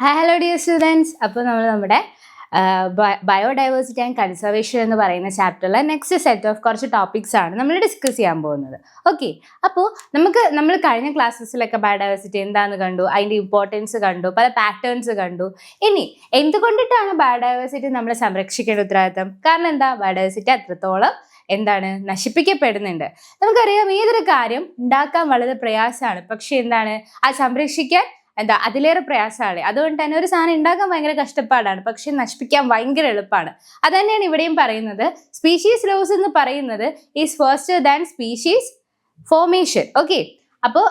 Hello dear students. അപ്പോൾ നമ്മൾ നമ്മുടെ ബയോഡൈവേഴ്സിറ്റി ആൻഡ് കൺസർവേഷൻ എന്ന് പറയുന്ന ചാപ്റ്ററിലെ നെക്സ്റ്റ് സെറ്റ് ഓഫ് കുറച്ച് ടോപ്പിക്സ് ആണ് നമ്മൾ ഡിസ്കസ് ചെയ്യാൻ പോകുന്നത്. ഓക്കെ, അപ്പോൾ നമ്മൾ കഴിഞ്ഞ ക്ലാസ്സസിലൊക്കെ ബയോഡൈവേഴ്സിറ്റി എന്താണെന്ന് കണ്ടു, അതിൻ്റെ ഇമ്പോർട്ടൻസ് കണ്ടു, പല പാറ്റേൺസ് കണ്ടു. ഇനി എന്തുകൊണ്ടിട്ടാണ് ബയോഡൈവേഴ്സിറ്റി നമ്മൾ സംരക്ഷിക്കേണ്ട ഉത്തരവാദിത്തം? കാരണം എന്താ, ബയോഡൈവേഴ്സിറ്റി അത്രത്തോളം നശിപ്പിക്കപ്പെടുന്നുണ്ട്. നമുക്കറിയാം ഏതൊരു കാര്യം ഉണ്ടാക്കാൻ വളരെ പ്രയാസമാണ്, പക്ഷെ അത് സംരക്ഷിക്കാൻ അതിലേറെ പ്രയാസമാണ്. അതുകൊണ്ട് തന്നെ ഒരു സാധനം ഉണ്ടാക്കാൻ ഭയങ്കര കഷ്ടപ്പാടാണ്, പക്ഷെ നശിപ്പിക്കാൻ ഭയങ്കര എളുപ്പമാണ്. അത് തന്നെയാണ് ഇവിടെയും പറയുന്നത്. സ്പീഷീസ് ലോസ് എന്ന് പറയുന്നത് is faster than species formation. Okay, അപ്പോൾ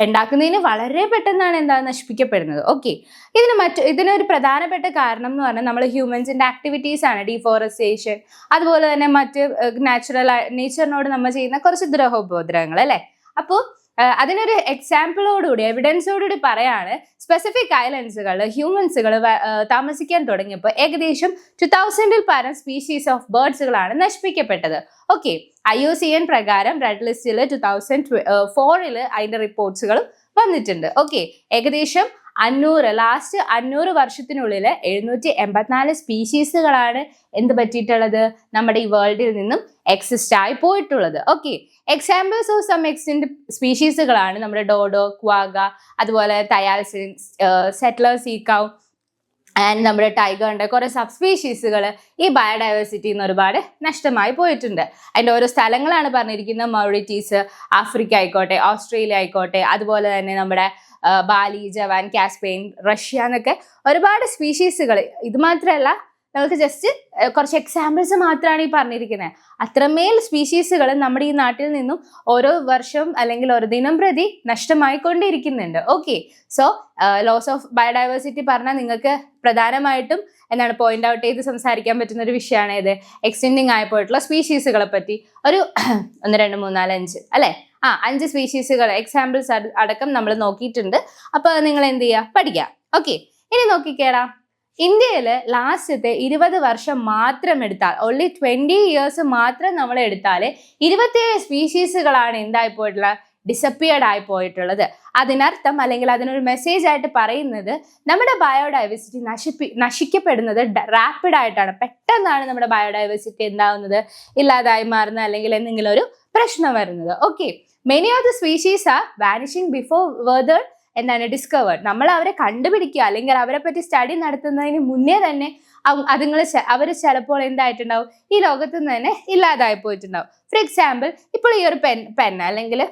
ഉണ്ടാക്കുന്നതിന് വളരെ പെട്ടെന്നാണ് നശിപ്പിക്കപ്പെടുന്നത്. ഓക്കെ, ഇതിനൊരു പ്രധാനപ്പെട്ട കാരണം എന്ന് പറഞ്ഞാൽ നമ്മൾ ഹ്യൂമൻസിന്റെ ആക്ടിവിറ്റീസ് ആണ്. ഡീഫോറസ്റ്റേഷൻ, അതുപോലെ തന്നെ മറ്റ് നേച്ചറിനോട് നമ്മൾ ചെയ്യുന്ന കുറച്ച് ദ്രോഹോപദ്രവങ്ങൾ അല്ലേ. അപ്പോൾ അതിനൊരു എക്സാമ്പിളോടുകൂടി എവിഡൻസോടുകൂടി പറയാണ്, സ്പെസിഫിക് ഐലൻഡ്സുകൾ ഹ്യൂമൻസുകൾ താമസിക്കാൻ തുടങ്ങിയപ്പോൾ ഏകദേശം 2000-ൽ പരം സ്പീഷീസ് ഓഫ് ബേർഡ്സുകളാണ് നശിപ്പിക്കപ്പെട്ടത്. ഓക്കെ, IUCN പ്രകാരം റെഡ് ലിസ്റ്റിൽ 2004-ൽ അതിന്റെ റിപ്പോർട്ട്സുകളും വന്നിട്ടുണ്ട്. ഓക്കെ, ഏകദേശം 500 വർഷത്തിനുള്ളിൽ 784 സ്പീഷീസുകളാണ് എന്ത് പറ്റിയിട്ടുള്ളത്, നമ്മുടെ ഈ വേൾഡിൽ നിന്നും എക്സിസ്റ്റ് ആയി പോയിട്ടുള്ളത്. Okay, examples of some extinct സ്പീഷീസുകളാണ് നമ്മുടെ ഡോഡോ, ക്വാഗ, അതുപോലെ തയാൽസിൻ, സെറ്റ്ലർ സീക്കൗ ആൻഡ് നമ്മുടെ ടൈഗറിന്റെ കുറെ സബ് സ്പീഷീസുകൾ ഈ ബയോഡൈവേഴ്സിറ്റിയിൽ നിന്ന് ഒരുപാട് നഷ്ടമായി പോയിട്ടുണ്ട്. അതിൻ്റെ ഓരോ സ്ഥലങ്ങളാണ് പറഞ്ഞിരിക്കുന്നത്. മൗറിറ്റീസ്, ആഫ്രിക്ക ആയിക്കോട്ടെ, ഓസ്ട്രേലിയ ആയിക്കോട്ടെ, അതുപോലെ തന്നെ നമ്മുടെ ബാലി, ജവാൻ, കാസ്പെയിൻ, റഷ്യ എന്നൊക്കെ ഒരുപാട് സ്പീഷീസുകൾ. ഇത് മാത്രമല്ല, നമുക്ക് ജസ്റ്റ് കുറച്ച് എക്സാമ്പിൾസ് മാത്രമാണ് ഈ പറഞ്ഞിരിക്കുന്നത്. അത്രമേൽ സ്പീഷീസുകൾ നമ്മുടെ ഈ നാട്ടിൽ നിന്നും ഓരോ വർഷവും അല്ലെങ്കിൽ ഒരു ദിനം പ്രതി നഷ്ടമായിക്കൊണ്ടിരിക്കുന്നുണ്ട്. Okay, so loss of biodiversity പറഞ്ഞാൽ നിങ്ങൾക്ക് പ്രധാനമായിട്ടും പോയിന്റ് ഔട്ട് ചെയ്ത് സംസാരിക്കാൻ പറ്റുന്ന ഒരു വിഷയമാണ് ഇത്. എക്സ്റ്റെൻഡിങ് ആയിപ്പോയിട്ടുള്ള സ്പീഷീസുകളെ പറ്റി ഒരു 1, 2, 3, 4, 5 അല്ലേ, 5 സ്പീഷീസുകൾ എക്സാമ്പിൾസ് അടക്കം നമ്മൾ നോക്കിയിട്ടുണ്ട്. അപ്പോൾ നിങ്ങൾ എന്ത് ചെയ്യുക, പഠിക്കുക. ഓക്കെ, ഇനി നോക്കിക്കേടാ, ഇന്ത്യയിൽ ലാസ്റ്റത്തെ 20 വർഷം മാത്രം എടുത്താൽ, ഓൺലി 20 ഇയേഴ്സ് മാത്രം നമ്മൾ എടുത്താൽ 27 സ്പീഷീസുകളാണ് എന്തായിപ്പോയിട്ടുള്ളത്, ഡിസപ്പിയർഡ് ആയി പോയിട്ടുള്ളത്. അതിനർത്ഥം, അല്ലെങ്കിൽ അതിനൊരു മെസ്സേജ് ആയിട്ട് പറയുന്നത്, നമ്മുടെ ബയോഡൈവേഴ്സിറ്റി നശിക്കപ്പെടുന്നത് റാപ്പിഡ് ആയിട്ടാണ്. പെട്ടെന്നാണ് നമ്മുടെ ബയോഡൈവേഴ്സിറ്റി എന്താവുന്നത്, ഇല്ലാതായി മാറുന്നത്, അല്ലെങ്കിൽ എന്തെങ്കിലും ഒരു പ്രശ്നം വരുന്നത്. Okay, many of the species are vanishing before whether discovered. നമ്മൾ അവരെ കണ്ടുപിടിക്കുക അല്ലെങ്കിൽ അവരെ പറ്റി സ്റ്റഡി നടത്തുന്നതിന് മുന്നേ തന്നെ അവർ ചിലപ്പോൾ എന്തായിട്ടുണ്ടാവും, ഈ ലോകത്ത് നിന്ന് തന്നെ ഇല്ലാതായി പോയിട്ടുണ്ടാവും. ഫോർ എക്സാമ്പിൾ, ഇപ്പോൾ ഈ ഒരു പെൻ അല്ലെങ്കിൽ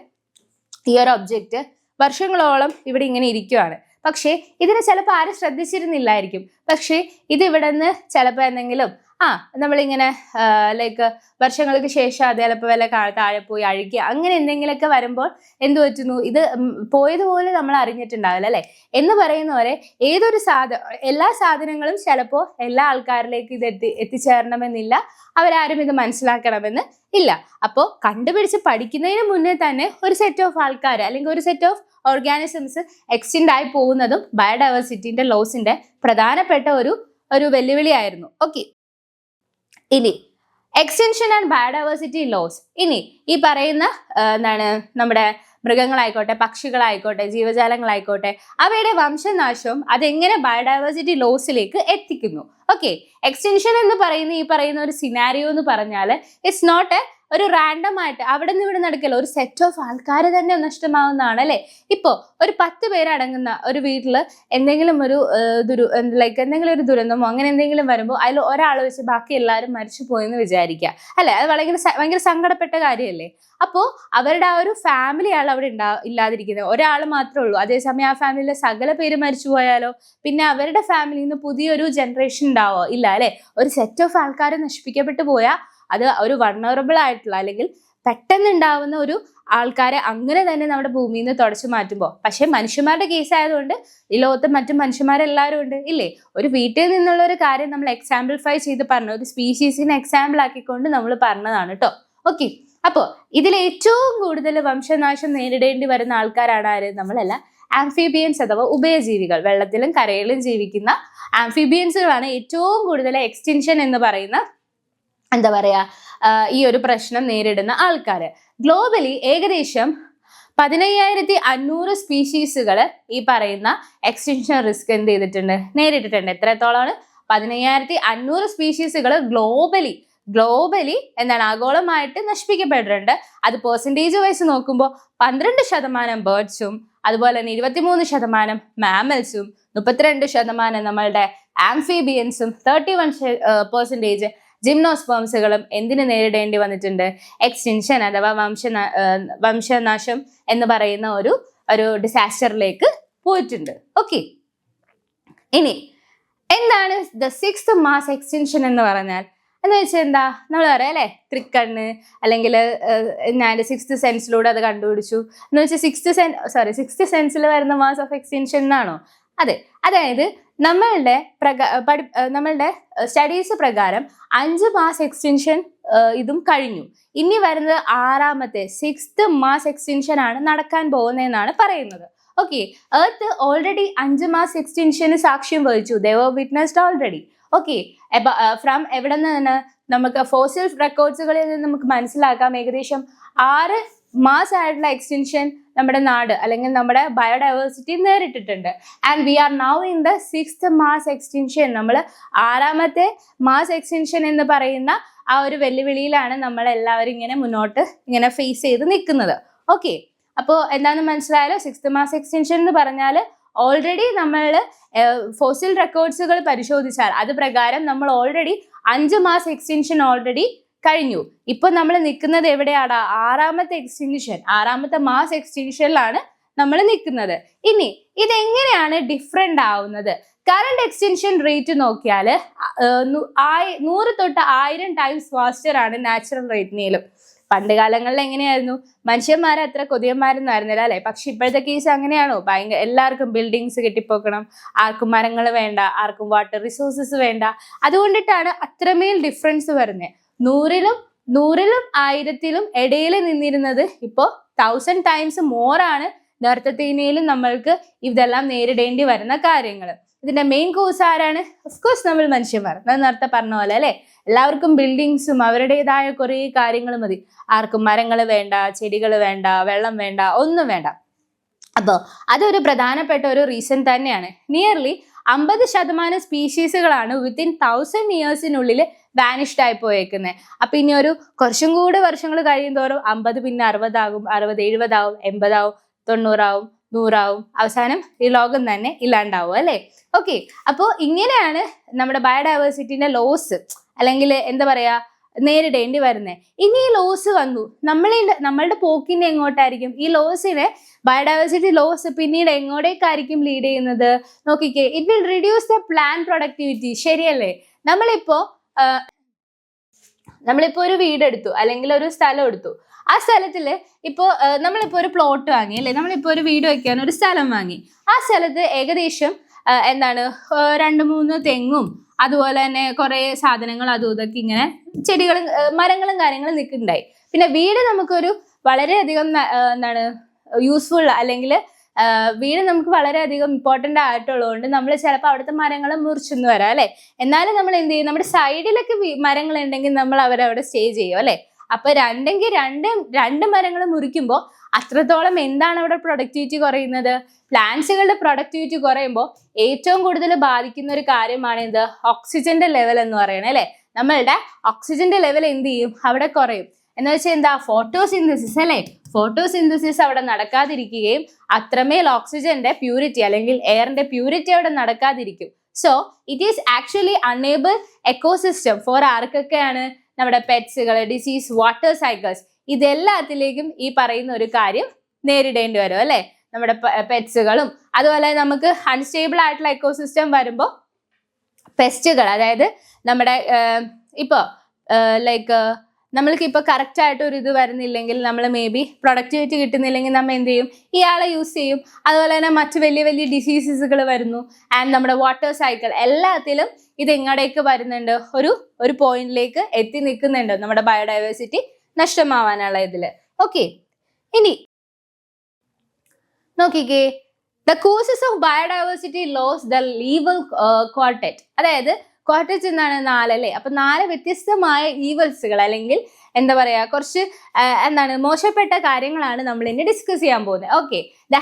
ഈ ഒരു ഒബ്ജക്റ്റ് വർഷങ്ങളോളം ഇവിടെ ഇങ്ങനെ ഇരിക്കുവാണ്. പക്ഷേ ഇതിനെ ചിലപ്പോൾ ആരും ശ്രദ്ധിച്ചിരുന്നില്ലായിരിക്കും. പക്ഷേ ഇത് ഇവിടെ നിന്ന് ചിലപ്പോൾ എന്തെങ്കിലും നമ്മളിങ്ങനെ ലൈക്ക് വർഷങ്ങൾക്ക് ശേഷം അത് ചിലപ്പോൾ വല്ല താഴെ പോയി അഴുകിയ അങ്ങനെ എന്തെങ്കിലുമൊക്കെ വരുമ്പോൾ എന്ത് പറ്റുന്നു, ഇത് പോയതുപോലെ നമ്മൾ അറിഞ്ഞിട്ടുണ്ടാവില്ല അല്ലേ. എന്ന് പറയുന്ന പോലെ എല്ലാ സാധനങ്ങളും ചിലപ്പോൾ എല്ലാ ആൾക്കാരിലേക്ക് ഇത് എത്തിച്ചേരണമെന്നില്ല, അവരാരും ഇത് മനസ്സിലാക്കണമെന്ന് ഇല്ല. അപ്പോൾ കണ്ടുപിടിച്ച് പഠിക്കുന്നതിന് മുന്നേ തന്നെ ഒരു സെറ്റ് ഓഫ് ആൾക്കാർ അല്ലെങ്കിൽ ഒരു സെറ്റ് ഓഫ് ഓർഗാനിസംസ് എക്സ്റ്റെൻഡ് ആയി പോകുന്നതും ബയോഡൈവേഴ്സിറ്റിന്റെ ലോസിന്റെ പ്രധാനപ്പെട്ട ഒരു വെല്ലുവിളിയായിരുന്നു. ഓക്കെ, ഇനി എക്സ്റ്റൻഷൻ ആൻഡ് ബയോഡൈവേഴ്സിറ്റി ലോസ്. ഇനി ഈ പറയുന്ന നമ്മുടെ മൃഗങ്ങളായിക്കോട്ടെ, പക്ഷികളായിക്കോട്ടെ, ജീവജാലങ്ങളായിക്കോട്ടെ, അവയുടെ വംശനാശവും അതെങ്ങനെ ബയോഡൈവേഴ്സിറ്റി ലോസിലേക്ക് എത്തിക്കുന്നു. ഓക്കെ, എക്സ്റ്റൻഷൻ എന്ന് പറയുന്ന ഒരു സിനാരിയോ എന്ന് പറഞ്ഞാൽ ഇറ്റ്സ് നോട്ട് ഒരു റാൻഡം ആയിട്ട് അവിടെ നിന്ന് ഇവിടെ നടക്കില്ല, ഒരു സെറ്റ് ഓഫ് ആൾക്കാർ തന്നെ നഷ്ടമാവുന്നതാണ് അല്ലേ. ഇപ്പോൾ ഒരു 10 പേരടങ്ങുന്ന ഒരു വീട്ടിൽ എന്തെങ്കിലും ഒരു എന്തെങ്കിലും ഒരു ദുരന്തമോ അങ്ങനെ എന്തെങ്കിലും വരുമ്പോൾ അതിൽ ഒരാൾ വെച്ച് ബാക്കി എല്ലാവരും മരിച്ചു പോയെന്ന് വിചാരിക്കുക അല്ലേ. അത് ഭയങ്കര സങ്കടപ്പെട്ട കാര്യമല്ലേ. അപ്പോൾ അവരുടെ ആ ഒരു ഫാമിലിയാണ് അവിടെ ഇല്ലാതിരിക്കുന്നത്, ഒരാൾ മാത്രമേ ഉള്ളൂ. അതേസമയം ആ ഫാമിലിയിലെ സകല പേര് മരിച്ചു പോയാലോ, പിന്നെ അവരുടെ ഫാമിലിയിൽ നിന്ന് പുതിയൊരു ജനറേഷൻ ഉണ്ടാവോ, ഇല്ല അല്ലേ. ഒരു സെറ്റ് ഓഫ് ആൾക്കാർ നശിപ്പിക്കപ്പെട്ടു പോയാൽ അത് ഒരു വൾണറബിൾ ആയിട്ടുള്ള അല്ലെങ്കിൽ പെട്ടെന്ന് ഉണ്ടാവുന്ന ഒരു ആൾക്കാരെ അങ്ങനെ തന്നെ നമ്മുടെ ഭൂമിയിൽ നിന്ന് തുടച്ചു മാറ്റുമ്പോൾ, പക്ഷെ മനുഷ്യന്മാരുടെ കേസ് ആയതുകൊണ്ട് ഈ ലോകത്ത് മറ്റു മനുഷ്യന്മാരെല്ലാവരും ഉണ്ട് ഇല്ലേ. ഒരു വീട്ടിൽ നിന്നുള്ള ഒരു കാര്യം നമ്മൾ എക്സാമ്പിൾഫൈ ചെയ്ത് പറഞ്ഞു, ഒരു സ്പീഷീസിനെ എക്സാമ്പിൾ ആക്കിക്കൊണ്ട് നമ്മൾ പറഞ്ഞതാണ് കേട്ടോ. ഓക്കെ, അപ്പോൾ ഇതിൽ ഏറ്റവും കൂടുതൽ വംശനാശം നേരിടേണ്ടി വരുന്ന ആൾക്കാരാണ് ആര്, നമ്മളല്ല, ആംഫിബിയൻസ് അഥവാ ഉഭയജീവികൾ, വെള്ളത്തിലും കരയിലും ജീവിക്കുന്ന ആംഫിബിയൻസുകളാണ് ഏറ്റവും കൂടുതൽ എക്സ്റ്റൻഷൻ എന്ന് പറയുന്ന ഈ ഒരു പ്രശ്നം നേരിടുന്ന ആൾക്കാർ. ഗ്ലോബലി ഏകദേശം 15,500 സ്പീഷീസുകൾ ഈ പറയുന്ന എക്സ്റ്റിൻഷൻ റിസ്ക് എന്ത് ചെയ്തിട്ടുണ്ട്, നേരിട്ടിട്ടുണ്ട്. എത്രത്തോളമാണ്? 15,500 സ്പീഷീസുകൾ ഗ്ലോബലി എന്താണ് ആഗോളമായിട്ട് നശിപ്പിക്കപ്പെട്ടിട്ടുണ്ട്. അത് പെർസെൻറ്റേജ് വൈസ് നോക്കുമ്പോൾ 12% ബേർഡ്സും അതുപോലെ തന്നെ 23% മാമൽസും 32% നമ്മളുടെ ആംഫീബിയൻസും 31% ജിംനോസ്പേംസുകളും എന്തിന് നേരിടേണ്ടി വന്നിട്ടുണ്ട്? എക്സ്റ്റിൻഷൻ അഥവാ വംശനാശം എന്ന് പറയുന്ന ഒരു ഡിസാസ്റ്ററിലേക്ക് പോയിട്ടുണ്ട്. ഓക്കെ, ഇനി എന്താണ് ദ 6th മാസ് എക്സ്റ്റിൻഷൻ എന്ന് പറഞ്ഞാൽ? എന്ന് വെച്ചാൽ എന്താ, നമ്മൾ പറയാം അല്ലേ, ത്രിക്കണ്ണ് അല്ലെങ്കിൽ ഞാൻ 6th സെൻസിലൂടെ അത് കണ്ടുപിടിച്ചു എന്ന് വെച്ചാൽ 6th സെൻസിൽ വരുന്ന മാസ് ഓഫ് എക്സ്റ്റിൻഷൻ എന്നാണോ? അതെ, അതായത് നമ്മളുടെ സ്റ്റഡീസ് പ്രകാരം 5 മാസ് എക്സ്റ്റിൻഷൻ ഇതും കഴിഞ്ഞു. ഇനി വരുന്നത് 6ാമത്തെ 6th മാസ് എക്സ്റ്റിൻഷൻ ആണ് നടക്കാൻ പോകുന്നതെന്നാണ് പറയുന്നത്. ഓക്കെ, എർത്ത് ഓൾറെഡി 5 മാസ് എക്സ്റ്റിൻഷന് സാക്ഷ്യം വഹിച്ചു. ദേ വർ വിറ്റ്നസ്ഡ് ഓൾറെഡി. ഓക്കെ, ഫ്രം എവിടെ നിന്ന് നമുക്ക് ഫോസിൽ റെക്കോർഡ്സുകളിൽ നിന്ന് നമുക്ക് മനസ്സിലാക്കാം ഏകദേശം 6 മാസ് ആയിട്ടുള്ള എക്സ്റ്റൻഷൻ നമ്മുടെ നാട് അല്ലെങ്കിൽ നമ്മുടെ ബയോഡൈവേഴ്സിറ്റി നേരിട്ടിട്ടുണ്ട്. And we are now in the 6th mass extension. നമ്മൾ 6ാമത്തെ മാസ് എക്സ്റ്റൻഷൻ എന്ന് പറയുന്ന ആ ഒരു വെല്ലുവിളിയിലാണ് നമ്മൾ എല്ലാവരും ഇങ്ങനെ ഫേസ് ചെയ്ത് നിൽക്കുന്നത്. ഓക്കെ, അപ്പോൾ എന്താണെന്ന് മനസ്സിലായാലോ? 6th മാസ് എക്സ്റ്റൻഷൻ എന്ന് പറഞ്ഞാൽ ഓൾറെഡി നമ്മൾ ഫോസിൽ റെക്കോർഡ്സുകൾ പരിശോധിച്ചാൽ അത് പ്രകാരം നമ്മൾ ഓൾറെഡി 5 മാസ് എക്സ്റ്റൻഷൻ ഓൾറെഡി കഴിഞ്ഞു. ഇപ്പൊ നമ്മൾ നിൽക്കുന്നത് എവിടെയാണ്? 6ാമത്തെ മാസ് എക്സ്റ്റൻഷനിലാണ് നമ്മൾ നിൽക്കുന്നത്. ഇനി ഇതെങ്ങനെയാണ് ഡിഫറെന്റ് ആവുന്നത്? കറണ്ട് എക്സ്റ്റൻഷൻ റേറ്റ് നോക്കിയാൽ 100 തൊട്ട് 1000 ടൈംസ് ഫാസ്റ്റർ ആണ് നാച്ചുറൽ റേറ്റിനേലും. പണ്ട് കാലങ്ങളിൽ എങ്ങനെയായിരുന്നു? മനുഷ്യന്മാരെ അത്ര കൊതിയന്മാരൊന്നും ആയിരുന്നില്ല അല്ലെ? പക്ഷെ ഇപ്പോഴത്തെ കേസ് അങ്ങനെയാണോ? എല്ലാവർക്കും ബിൽഡിങ്സ് കെട്ടിപ്പോക്കണം, ആർക്കും മരങ്ങൾ വേണ്ട, ആർക്കും വാട്ടർ റിസോഴ്സസ് വേണ്ട. അതുകൊണ്ടിട്ടാണ് അത്രമേൽ ഡിഫറൻസ് വരുന്നത്. 100ലും 1000ലും ഇടയിൽ നിന്നിരുന്നത് ഇപ്പോൾ 1000 ടൈംസ് മോറാണ് നേരത്തേനേലും നമ്മൾക്ക് ഇതെല്ലാം നേരിടേണ്ടി വരുന്ന കാര്യങ്ങൾ. ഇതിന്റെ മെയിൻ കോസ് ആരാണ്? ഓഫ്കോഴ്സ് നമ്മൾ മനുഷ്യന്മാർ. ഞാൻ നേരത്തെ പറഞ്ഞ പോലെ അല്ലെ, എല്ലാവർക്കും ബിൽഡിങ്സും അവരുടേതായ കുറേ കാര്യങ്ങൾ മതി. ആർക്കും മരങ്ങൾ വേണ്ട, ചെടികൾ വേണ്ട, വെള്ളം വേണ്ട, ഒന്നും വേണ്ട. അപ്പോൾ അതൊരു പ്രധാനപ്പെട്ട ഒരു റീസൺ തന്നെയാണ്. നിയർലി 50% സ്പീഷീസുകളാണ് വിത്തിൻ 1000 ഇയേഴ്സിനുള്ളിൽ വാനിഷ്ഡ് ആയി പോയേക്കുന്നത്. അപ്പൊ ഇനി കുറച്ചും കൂടെ വർഷങ്ങൾ കഴിയും തോറും 50 പിന്നെ 60 ആകും, 60 70 ആവും, 80 ആവും, 90 ആവും, 100 ആവും, അവസാനം ഈ ലോകം തന്നെ ഇല്ലാണ്ടാവും അല്ലെ? ഓക്കെ, അപ്പോൾ ഇങ്ങനെയാണ് നമ്മുടെ ബയോഡൈവേഴ്സിറ്റിന്റെ ലോസ് അല്ലെങ്കിൽ എന്താ പറയാ നേരിടേണ്ടി വരുന്നത്. ഇനി ഈ ലോസ് വന്നു, നമ്മളുടെ പോക്കിനെ എങ്ങോട്ടായിരിക്കും? ഈ ലോസിനെ ബയോഡൈവേഴ്സിറ്റി ലോസ് പിന്നീട് എങ്ങോട്ടേക്കായിരിക്കും ലീഡ് ചെയ്യുന്നത്? നോക്കിക്കേ, it will reduce the plant productivity. ശരിയല്ലേ? നമ്മളിപ്പോ ഒരു വീടെടുത്തു അല്ലെങ്കിൽ ഒരു സ്ഥലം എടുത്തു. ആ സ്ഥലത്തിൽ നമ്മളിപ്പോൾ ഒരു പ്ലോട്ട് വാങ്ങി അല്ലേ, നമ്മളിപ്പോൾ ഒരു വീട് വെക്കാൻ ഒരു സ്ഥലം വാങ്ങി. ആ സ്ഥലത്ത് ഏകദേശം 2-3 തെങ്ങും അതുപോലെ തന്നെ കുറെ സാധനങ്ങൾ അതും ഇതൊക്കെ ഇങ്ങനെ ചെടികളും മരങ്ങളും കാര്യങ്ങളും നിൽക്കുന്നുണ്ടായി. പിന്നെ വീട് നമുക്കൊരു വളരെയധികം യൂസ്ഫുൾ അല്ലെങ്കിൽ വീട് നമുക്ക് വളരെയധികം ഇമ്പോർട്ടൻ്റ് ആയിട്ടുള്ളതുകൊണ്ട് നമ്മൾ ചിലപ്പോൾ അവിടുത്തെ മരങ്ങൾ മുറിച്ചെന്ന് വരാം അല്ലെ. എന്നാലും നമ്മൾ എന്ത് ചെയ്യും? നമ്മുടെ സൈഡിലൊക്കെ മരങ്ങൾ ഉണ്ടെങ്കിൽ നമ്മൾ അവരവിടെ സ്റ്റേ ചെയ്യും അല്ലെ. അപ്പൊ രണ്ട് മരങ്ങൾ മുറിക്കുമ്പോൾ അത്രത്തോളം എന്താണ് അവിടെ പ്രൊഡക്ടിവിറ്റി കുറയുന്നത്? പ്ലാന്റ്സുകളുടെ പ്രൊഡക്ടിവിറ്റി കുറയുമ്പോൾ ഏറ്റവും കൂടുതൽ ബാധിക്കുന്ന ഒരു കാര്യമാണ് ഇത് ഓക്സിജന്റെ ലെവൽ എന്ന് പറയുന്നത് അല്ലെ. നമ്മളുടെ ഓക്സിജന്റെ ലെവൽ എന്ത് ചെയ്യും? അവിടെ കുറയും. എന്ന് വെച്ചാൽ എന്താ? ഫോട്ടോസിന്തസിസ് അല്ലെ. ഫോട്ടോസിന്തസിസ് അവിടെ നടക്കാതിരിക്കുകയും അത്രമേൽ ഓക്സിജന്റെ പ്യൂരിറ്റി അല്ലെങ്കിൽ എയറിന്റെ പ്യൂരിറ്റി അവിടെ നടക്കാതിരിക്കും. So it is actually unable ecosystem for ആർക്കൊക്കെയാണ്? നമ്മുടെ പെറ്റ്സുകൾ, ഡിസീസ്, വാട്ടർ സൈക്കിൾസ്, ഇതെല്ലാത്തിലേക്കും ഈ പറയുന്ന ഒരു കാര്യം നേരിടേണ്ടി വരും അല്ലെ. നമ്മുടെ പെറ്റ്സുകളും അതുപോലെ നമുക്ക് അൺസ്റ്റേബിൾ ആയിട്ടുള്ള എക്കോസിസ്റ്റം വരുമ്പോൾ പെസ്റ്റുകൾ, അതായത് നമ്മുടെ നമ്മൾക്ക് ഇപ്പോൾ കറക്റ്റ് ആയിട്ട് ഒരു ഇത് വരുന്നില്ലെങ്കിൽ, നമ്മൾ മേ ബി പ്രൊഡക്ടിവിറ്റി കിട്ടുന്നില്ലെങ്കിൽ നമ്മൾ എന്ത് ചെയ്യും? ഇയാളെ യൂസ് ചെയ്യും. അതുപോലെ തന്നെ മറ്റു വലിയ ഡിസീസസുകൾ വരുന്നു. ആൻഡ് നമ്മുടെ വാട്ടർ സൈക്കിൾ എല്ലാത്തിലും ഇത് എങ്ങടേക്ക് വരുന്നുണ്ട്? ഒരു പോയിന്റിലേക്ക് എത്തി നിൽക്കുന്നുണ്ട് നമ്മുടെ ബയോഡൈവേഴ്സിറ്റി നഷ്ടമാവാനുള്ള ഇതില്. ഓക്കെ, ഇനി നോക്കിക്കേ, the causes of biodiversity loss the evil quartet. അതായത് ക്വാർട്ടേജ് എന്താണ് 4 അല്ലേ? അപ്പൊ 4 വ്യത്യസ്തമായ ഈവൽസുകൾ അല്ലെങ്കിൽ എന്താ പറയാ കുറച്ച് മോശപ്പെട്ട കാര്യങ്ങളാണ് നമ്മൾ ഇനി ഡിസ്കസ് ചെയ്യാൻ പോകുന്നത്. Okay, the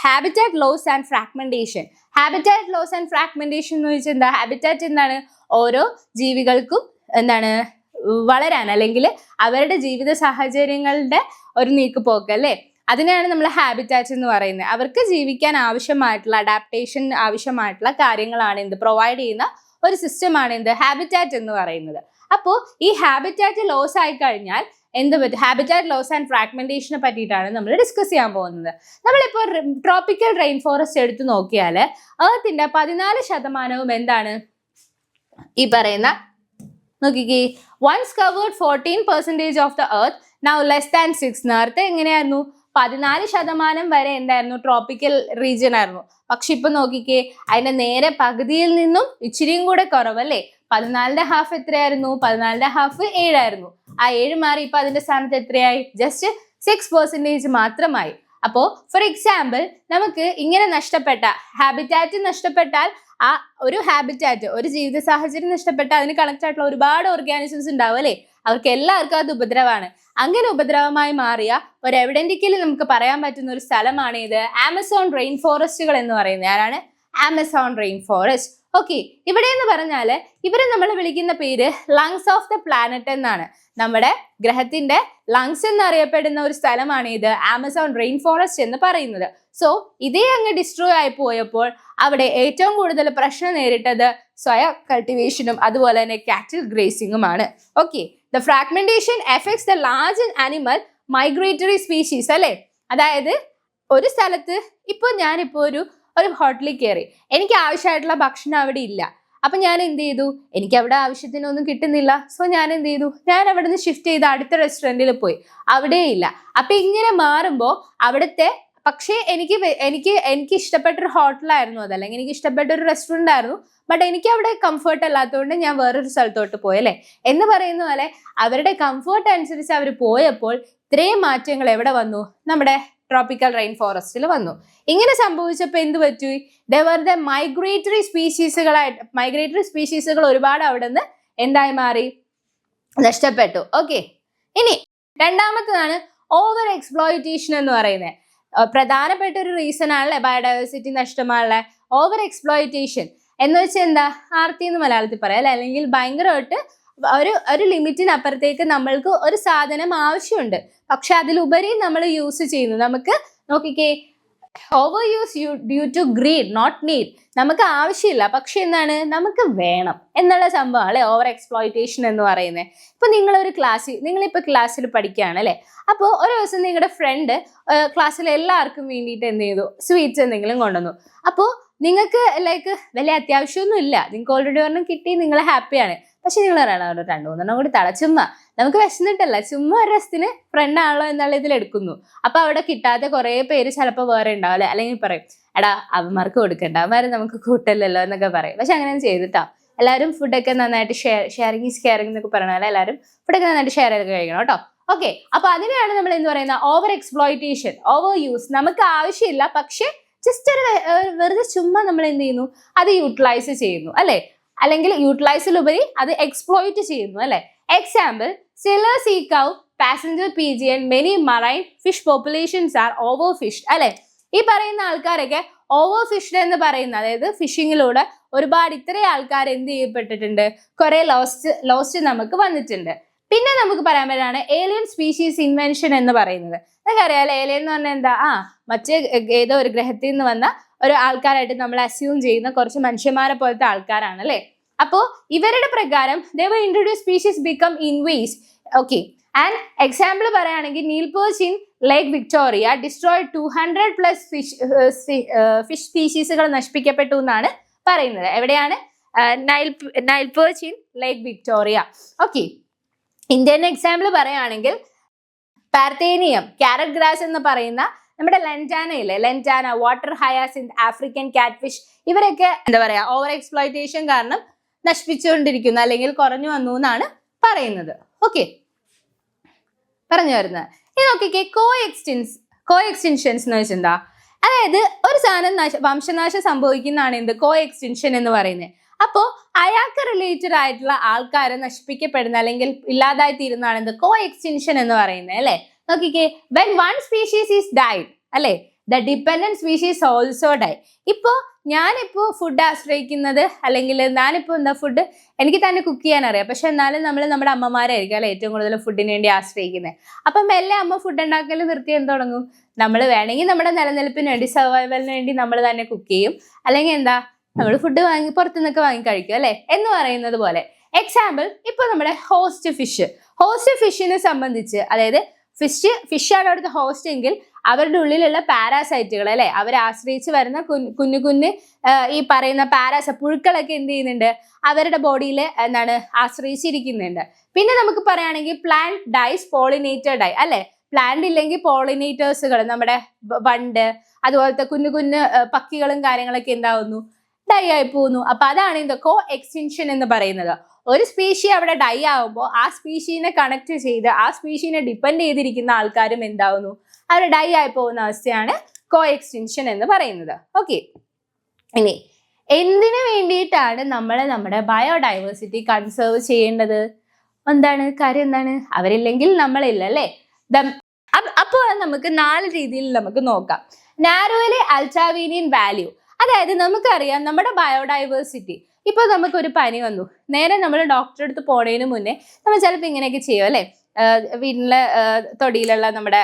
habitat loss and fragmentation. Habitat loss and fragmentation എന്ന് വെച്ചാൽ എന്താ? ഹാബിറ്റാറ്റ് എന്താണ്? ഓരോ ജീവികൾക്കും വളരാൻ അല്ലെങ്കിൽ അവരുടെ ജീവിത സാഹചര്യങ്ങളുടെ ഒരു നീക്കുപോക്ക് അല്ലേ, അതിനെയാണ് നമ്മൾ ഹാബിറ്റാറ്റ് എന്ന് പറയുന്നത്. അവർക്ക് ജീവിക്കാൻ ആവശ്യമായിട്ടുള്ള അഡാപ്റ്റേഷൻ ആവശ്യമായിട്ടുള്ള കാര്യങ്ങളാണ് പ്രൊവൈഡ് ചെയ്യുന്ന ഒരു സിസ്റ്റമാണ് ഹാബിറ്റാറ്റ് എന്ന് പറയുന്നത്. അപ്പോൾ ഈ ഹാബിറ്റാറ്റ് ലോസ് ആയി കഴിഞ്ഞാൽ എന്ത് പറ്റും? ഹാബിറ്റാറ്റ് ലോസ് ആൻഡ് ഫ്രാഗ്മെന്റേഷനെ പറ്റിയിട്ടാണ് നമ്മൾ ഡിസ്കസ് ചെയ്യാൻ പോകുന്നത്. നമ്മളിപ്പോൾ ട്രോപ്പിക്കൽ റെയിൻ ഫോറസ്റ്റ് എടുത്തു നോക്കിയാൽ എർത്തിന്റെ 14% എന്താണ്? ഈ പറയുന്ന നോക്കിക്കേ, once covered 14% of the earth, now less than 6. നേരത്തെ എങ്ങനെയായിരുന്നു? 14% വരെ എന്തായിരുന്നു? ട്രോപ്പിക്കൽ റീജിയൻ ആയിരുന്നു. പക്ഷെ ഇപ്പൊ നോക്കിക്കേ, അതിന്റെ നേരെ പകുതിയിൽ നിന്നും ഇച്ചിരിയും കൂടെ കുറവല്ലേ? 14.5 എത്രയായിരുന്നു? 14.5 7 ആ 7 മാറി ഇപ്പൊ അതിന്റെ സ്ഥാനത്ത് എത്രയായി? ജസ്റ്റ് 6% മാത്രമായി. അപ്പോ ഫോർ എക്സാമ്പിൾ നമുക്ക് ഇങ്ങനെ നഷ്ടപ്പെട്ട ഹാബിറ്റാറ്റ് നഷ്ടപ്പെട്ടാൽ, ആ ഒരു ഹാബിറ്റാറ്റ് ഒരു ജീവിത സാഹചര്യം നഷ്ടപ്പെട്ടാൽ അതിന് കണക്ട് ആയിട്ടുള്ള ഒരുപാട് ഓർഗാനിസംസ് ഉണ്ടാവും അല്ലേ? അവർക്ക് എല്ലാവർക്കും അത് ഉപദ്രവമാണ്. അങ്ങനെ ഉപദ്രവമായി മാറിയ ഒരു എവിഡന്റിക്കലി നമുക്ക് പറയാൻ പറ്റുന്ന ഒരു സ്ഥലമാണ് ഇത് ആമസോൺ റെയിൻ ഫോറസ്റ്റുകൾ എന്ന് പറയുന്നത്. ആരാണ്? Amazon rain forest. ഓക്കെ, ഇവിടെ എന്ന് പറഞ്ഞാല് ഇവരെ നമ്മൾ വിളിക്കുന്ന പേര് ലങ്സ് ഓഫ് ദ പ്ലാനറ്റ് എന്നാണ്. നമ്മുടെ ഗ്രഹത്തിന്റെ ലങ്സ് എന്നറിയപ്പെടുന്ന ഒരു സ്ഥലമാണ് ഇത് ആമസോൺ റെയിൻ ഫോറസ്റ്റ് എന്ന് പറയുന്നത്. സോ ഇതേ അങ്ങ് ഡിസ്ട്രോയ് ആയി പോയപ്പോൾ അവിടെ ഏറ്റവും കൂടുതൽ പ്രശ്നം നേരിട്ടത് സോയ കൾട്ടിവേഷനും അതുപോലെ തന്നെ കാറ്റിൽ ഗ്രേസിംഗുമാണ്. Okay, the fragmentation effects the large animal migratory species അല്ലെ. അതായത് ഒരു സ്ഥലത്ത് ഞാനിപ്പോ ഒരു ഹോട്ടലിൽ കയറി, എനിക്ക് ആവശ്യമായിട്ടുള്ള ഭക്ഷണം അവിടെ ഇല്ല. അപ്പൊ ഞാൻ എന്ത് ചെയ്തു? എനിക്ക് അവിടെ ആവശ്യത്തിനൊന്നും കിട്ടുന്നില്ല. സോ ഞാൻ എന്ത് ചെയ്തു? ഞാൻ അവിടെ നിന്ന് ഷിഫ്റ്റ് ചെയ്ത് അടുത്ത റെസ്റ്റോറൻറ്റിൽ പോയി, അവിടെ ഇല്ല. അപ്പൊ ഇങ്ങനെ മാറുമ്പോൾ അവിടുത്തെ പക്ഷേ എനിക്ക് ഇഷ്ടപ്പെട്ടൊരു ഹോട്ടലായിരുന്നു അത്, അല്ലെങ്കിൽ എനിക്ക് ഇഷ്ടപ്പെട്ട ഒരു റെസ്റ്റോറൻ്റ് ആയിരുന്നു. ബട്ട് എനിക്ക് അവിടെ കംഫർട്ട് അല്ലാത്തതുകൊണ്ട് ഞാൻ വേറൊരു സ്ഥലത്തോട്ട് പോയല്ലേ എന്ന് പറയുന്ന പോലെ അവരുടെ കംഫർട്ട് അനുസരിച്ച് അവർ പോയപ്പോൾ ഇത്രയും മാറ്റങ്ങൾ എവിടെ വന്നു? നമ്മുടെ ട്രോപ്പിക്കൽ റെയിൻ ഫോറസ്റ്റിൽ വന്നു. ഇങ്ങനെ സംഭവിച്ചപ്പോൾ എന്ത് പറ്റി? ദ മൈഗ്രേറ്ററി സ്പീഷീസുകൾ ഒരുപാട് അവിടെ നിന്ന് എന്തായി മാറി? നഷ്ടപ്പെട്ടു. ഓക്കെ, ഇനി രണ്ടാമത്തതാണ് ഓവർ എക്സ്പ്ലോയിറ്റേഷൻ എന്ന് പറയുന്നത്. പ്രധാനപ്പെട്ട ഒരു റീസൺ ആണല്ലേ ബയോഡൈവേഴ്സിറ്റി നഷ്ടമാണല്ലേ ഓവർ എക്സ്പ്ലോയിറ്റേഷൻ എന്ന് വെച്ചാൽ എന്താ? ആർത്തി എന്ന് മലയാളത്തിൽ പറയാം അല്ലെ, അല്ലെങ്കിൽ ഭയങ്കരമായിട്ട് ഒരു ലിമിറ്റിനപ്പുറത്തേക്ക് നമ്മൾക്ക് ഒരു സാധനം ആവശ്യമുണ്ട്, പക്ഷെ അതിലുപരി നമ്മൾ യൂസ് ചെയ്യുന്നു. നമുക്ക് നോക്കിക്കേ, over use due to greed not need. നമുക്ക് ആവശ്യമില്ല പക്ഷെ എന്താണ്? നമുക്ക് വേണം എന്നുള്ള സംഭവം അല്ലെ ഓവർ എക്സ്പ്ലോയിറ്റേഷൻ എന്ന് പറയുന്നത്. ഇപ്പൊ നിങ്ങളിപ്പോ ക്ലാസ്സിൽ പഠിക്കുകയാണ് അല്ലെ, അപ്പോൾ ഒരു ദിവസം നിങ്ങളുടെ ഫ്രണ്ട് ക്ലാസ്സിലെ എല്ലാവർക്കും വേണ്ടിയിട്ട് എന്ത് ചെയ്തു? സ്വീറ്റ്സ് എന്തെങ്കിലും കൊണ്ടുവന്നു. അപ്പോൾ നിങ്ങൾക്ക് വലിയ അത്യാവശ്യമൊന്നും ഇല്ല, നിങ്ങൾക്ക് ഓൾറെഡി ഒരെണ്ണം കിട്ടി, നിങ്ങൾ ഹാപ്പിയാണ്. പക്ഷെ നിങ്ങൾ പറയണം 2-3 കൂടി ചുമ്മാ നമുക്ക് വിശന്നിട്ടല്ല, ചുമ്മാ ഒരു രസത്തിന് ഫ്രണ്ടാണല്ലോ എന്നുള്ള ഇതിൽ എടുക്കുന്നു. അപ്പൊ അവിടെ കിട്ടാതെ കുറെ പേര് ചിലപ്പോൾ വേറെ ഉണ്ടാവും അല്ലെ, അല്ലെങ്കിൽ പറയും എടാ അവന്മാർക്ക് കൊടുക്കണ്ട, അവന്മാര് നമുക്ക് കൂട്ടല്ലല്ലോ എന്നൊക്കെ പറയും. പക്ഷെ അങ്ങനെ ചെയ്തിട്ടാ എല്ലാവരും ഫുഡൊക്കെ നന്നായിട്ട് ഷെയറിങ് ഈസ് കെയറിങ് എന്നൊക്കെ പറഞ്ഞാൽ എല്ലാവരും ഫുഡൊക്കെ നന്നായിട്ട് ഷെയർ ചെയ്ത് കഴിക്കണം കേട്ടോ. ഓക്കെ, അപ്പൊ അതിനെയാണ് നമ്മൾ എന്ത് പറയുന്നത്? Over exploitation, over use. നമുക്ക് ആവശ്യമില്ല പക്ഷെ ജസ്റ്റ് വെറുതെ ചുമ്മാ നമ്മൾ എന്ത് ചെയ്യുന്നു? അത് യൂട്ടിലൈസ് ചെയ്യുന്നു അല്ലെ, അല്ലെങ്കിൽ യൂട്ടിലൈസിലുപരി അത് എക്സ്പ്ലോയിറ്റ് ചെയ്യുന്നു അല്ലെ. Example, Steller sea cow, passenger pigeon, many marine fish populations are overfished അല്ലെ. ഈ പറയുന്ന ആൾക്കാരൊക്കെ ഓവർ ഫിഷ്ഡ് എന്ന് പറയുന്ന, അതായത് ഫിഷിങ്ങിലൂടെ ഒരുപാട് ഇത്രയും ആൾക്കാർ എന്ത് ചെയ്യപ്പെട്ടിട്ടുണ്ട്? കുറെ ലോസ്റ്റ് നമുക്ക് വന്നിട്ടുണ്ട്. പിന്നെ നമുക്ക് പറയാൻ പറ്റാണ് ഏലിയൻ സ്പീഷീസ് ഇൻവെൻഷൻ എന്ന് പറയുന്നത്. നമുക്കറിയാലോ ഏലിയൻ എന്ന് പറഞ്ഞാൽ എന്താ? മറ്റേ ഏതോ ഒരു ഗ്രഹത്തിൽ നിന്ന് വന്ന ഒരു ആൾക്കാരായിട്ട് നമ്മൾ അസ്യൂം ചെയ്യുന്ന കുറച്ച് മനുഷ്യന്മാരെ പോലത്തെ ആൾക്കാരാണ് അല്ലെ. അപ്പോ ഇവരുടെ പ്രകാരം they were introduced species become invasive. Okay, and example പറയുകയാണെങ്കിൽ Nile perch in Lake Victoria destroyed 200+ fish സ്പീഷീസുകൾ നശിപ്പിക്കപ്പെട്ടു എന്നാണ് പറയുന്നത്. എവിടെയാണ്? Nile perch in Lake Victoria. Okay, Indian example പറയുകയാണെങ്കിൽ പാർത്തേനിയം, ക്യാരറ്റ് ഗ്രാസ് എന്ന് പറയുന്ന നമ്മുടെ lantana, water hyacinth, African catfish, ഇവരൊക്കെ എന്താ പറയാ ഓവർ എക്സ്പ്ലോയിറ്റേഷൻ കാരണം നശിപ്പിച്ചുകൊണ്ടിരിക്കുന്നു അല്ലെങ്കിൽ കുറഞ്ഞു വന്നു എന്നാണ് പറയുന്നത്. ഓക്കെ, പറഞ്ഞു വരുന്നത് ഇത് നോക്കിക്കേ. കോ എക്സ്റ്റൻഷൻസ് എന്ന് വെച്ചെന്താ? അതായത് ഒരു സാധനം വംശനാശം സംഭവിക്കുന്നതാണ് എന്ത്? കോ എക്സ്റ്റൻഷൻ എന്ന് പറയുന്നത്. അപ്പോൾ അയാൾക്ക് റിലേറ്റഡ് ആയിട്ടുള്ള ആൾക്കാരെ നശിപ്പിക്കപ്പെടുന്ന അല്ലെങ്കിൽ ഇല്ലാതായി തീരുന്നതാണ് എന്ത് കോ എക്സ്റ്റൻഷൻ എന്ന് പറയുന്നത് അല്ലെ. നോക്കിക്കേ, when one species is died അല്ലെ, the dependent species also die. ഇപ്പോ ഞാനിപ്പോ ഫുഡ് ആശ്രയിക്കുന്നത് അല്ലെങ്കിൽ ഞാനിപ്പോ ഫുഡ് എനിക്ക് തന്നെ കുക്ക് ചെയ്യാൻ അറിയാം, പക്ഷെ എന്നാലും നമ്മൾ നമ്മുടെ അമ്മമാരായിരിക്കും അല്ലെ ഏറ്റവും കൂടുതൽ ഫുഡിന് വേണ്ടി ആശ്രയിക്കുന്നത്. അപ്പം മെല്ലെ അമ്മ ഫുഡ് ഉണ്ടാക്കൽ നിർത്തി എന്ത് തുടങ്ങും, നമ്മൾ വേണമെങ്കിൽ നമ്മുടെ നിലനിൽപ്പിന് വേണ്ടി സർവൈവലിന് വേണ്ടി നമ്മൾ തന്നെ കുക്ക് ചെയ്യും, അല്ലെങ്കിൽ നമ്മൾ ഫുഡ് പുറത്തു നിന്നൊക്കെ വാങ്ങി കഴിക്കും അല്ലെ എന്ന് പറയുന്നത് പോലെ. എക്സാമ്പിൾ, ഇപ്പൊ നമ്മുടെ ഹോസ്റ്റ് ഫിഷിനെ സംബന്ധിച്ച്, അതായത് ഫിഷാണ് അവിടുത്തെ ഹോസ്റ്റ് എങ്കിൽ അവരുടെ ഉള്ളിലുള്ള പാരാസൈറ്റുകൾ അല്ലെ, അവരെ ആശ്രയിച്ച് വരുന്ന കുഞ്ഞു ഈ പറയുന്ന പുഴുക്കളൊക്കെ എന്ത് ചെയ്യുന്നുണ്ട്, അവരുടെ ബോഡിയിൽ ആശ്രയിച്ചിരിക്കുന്നുണ്ട്. പിന്നെ നമുക്ക് പറയുകയാണെങ്കിൽ പ്ലാന്റ് ഡൈസ് പോളിനേറ്റർ ഡൈ അല്ലെ, പ്ലാന്റ് ഇല്ലെങ്കിൽ പോളിനേറ്റേഴ്സുകൾ നമ്മുടെ വണ്ട് അതുപോലത്തെ കുഞ്ഞു പക്ഷികളും കാര്യങ്ങളൊക്കെ എന്താവുന്നു, ഡൈ ആയി പോകുന്നു. അപ്പൊ അതാണ് ഇത് കോ എക്സ്റ്റൻഷൻ എന്ന് പറയുന്നത്. ഒരു സ്പീഷി അവിടെ ഡൈ ആവുമ്പോൾ ആ സ്പീഷീനെ കണക്ട് ചെയ്ത് ആ സ്പീഷീനെ ഡിപ്പെൻഡ് ചെയ്തിരിക്കുന്ന ആൾക്കാരും എന്താവുന്നു, അവർ ഡൈ ആയി പോകുന്ന അവസ്ഥയാണ് കോ എക്സ്റ്റൻഷൻ എന്ന് പറയുന്നത്. ഓക്കെ, ഇനി എന്തിനു വേണ്ടിയിട്ടാണ് നമ്മൾ നമ്മുടെ ബയോഡൈവേഴ്സിറ്റി കൺസേർവ് ചെയ്യേണ്ടത്? കാര്യം എന്താണ്? അവരില്ലെങ്കിൽ നമ്മളില്ല അല്ലേ. അപ്പോൾ നമുക്ക് 4 രീതിയിൽ നമുക്ക് നോക്കാം. നാരോയിലെ അൾട്രാവീനിയൻ വാല്യൂ, അതായത് നമുക്കറിയാം നമ്മുടെ ബയോഡൈവേഴ്സിറ്റി. ഇപ്പൊ നമുക്കൊരു പനി വന്നു, നേരെ നമ്മൾ ഡോക്ടറെ അടുത്ത് പോണതിന് മുന്നേ നമ്മൾ ചിലപ്പോൾ ഇങ്ങനെയൊക്കെ ചെയ്യും അല്ലെ, വീട്ടിലെ തൊടിയിലുള്ള നമ്മുടെ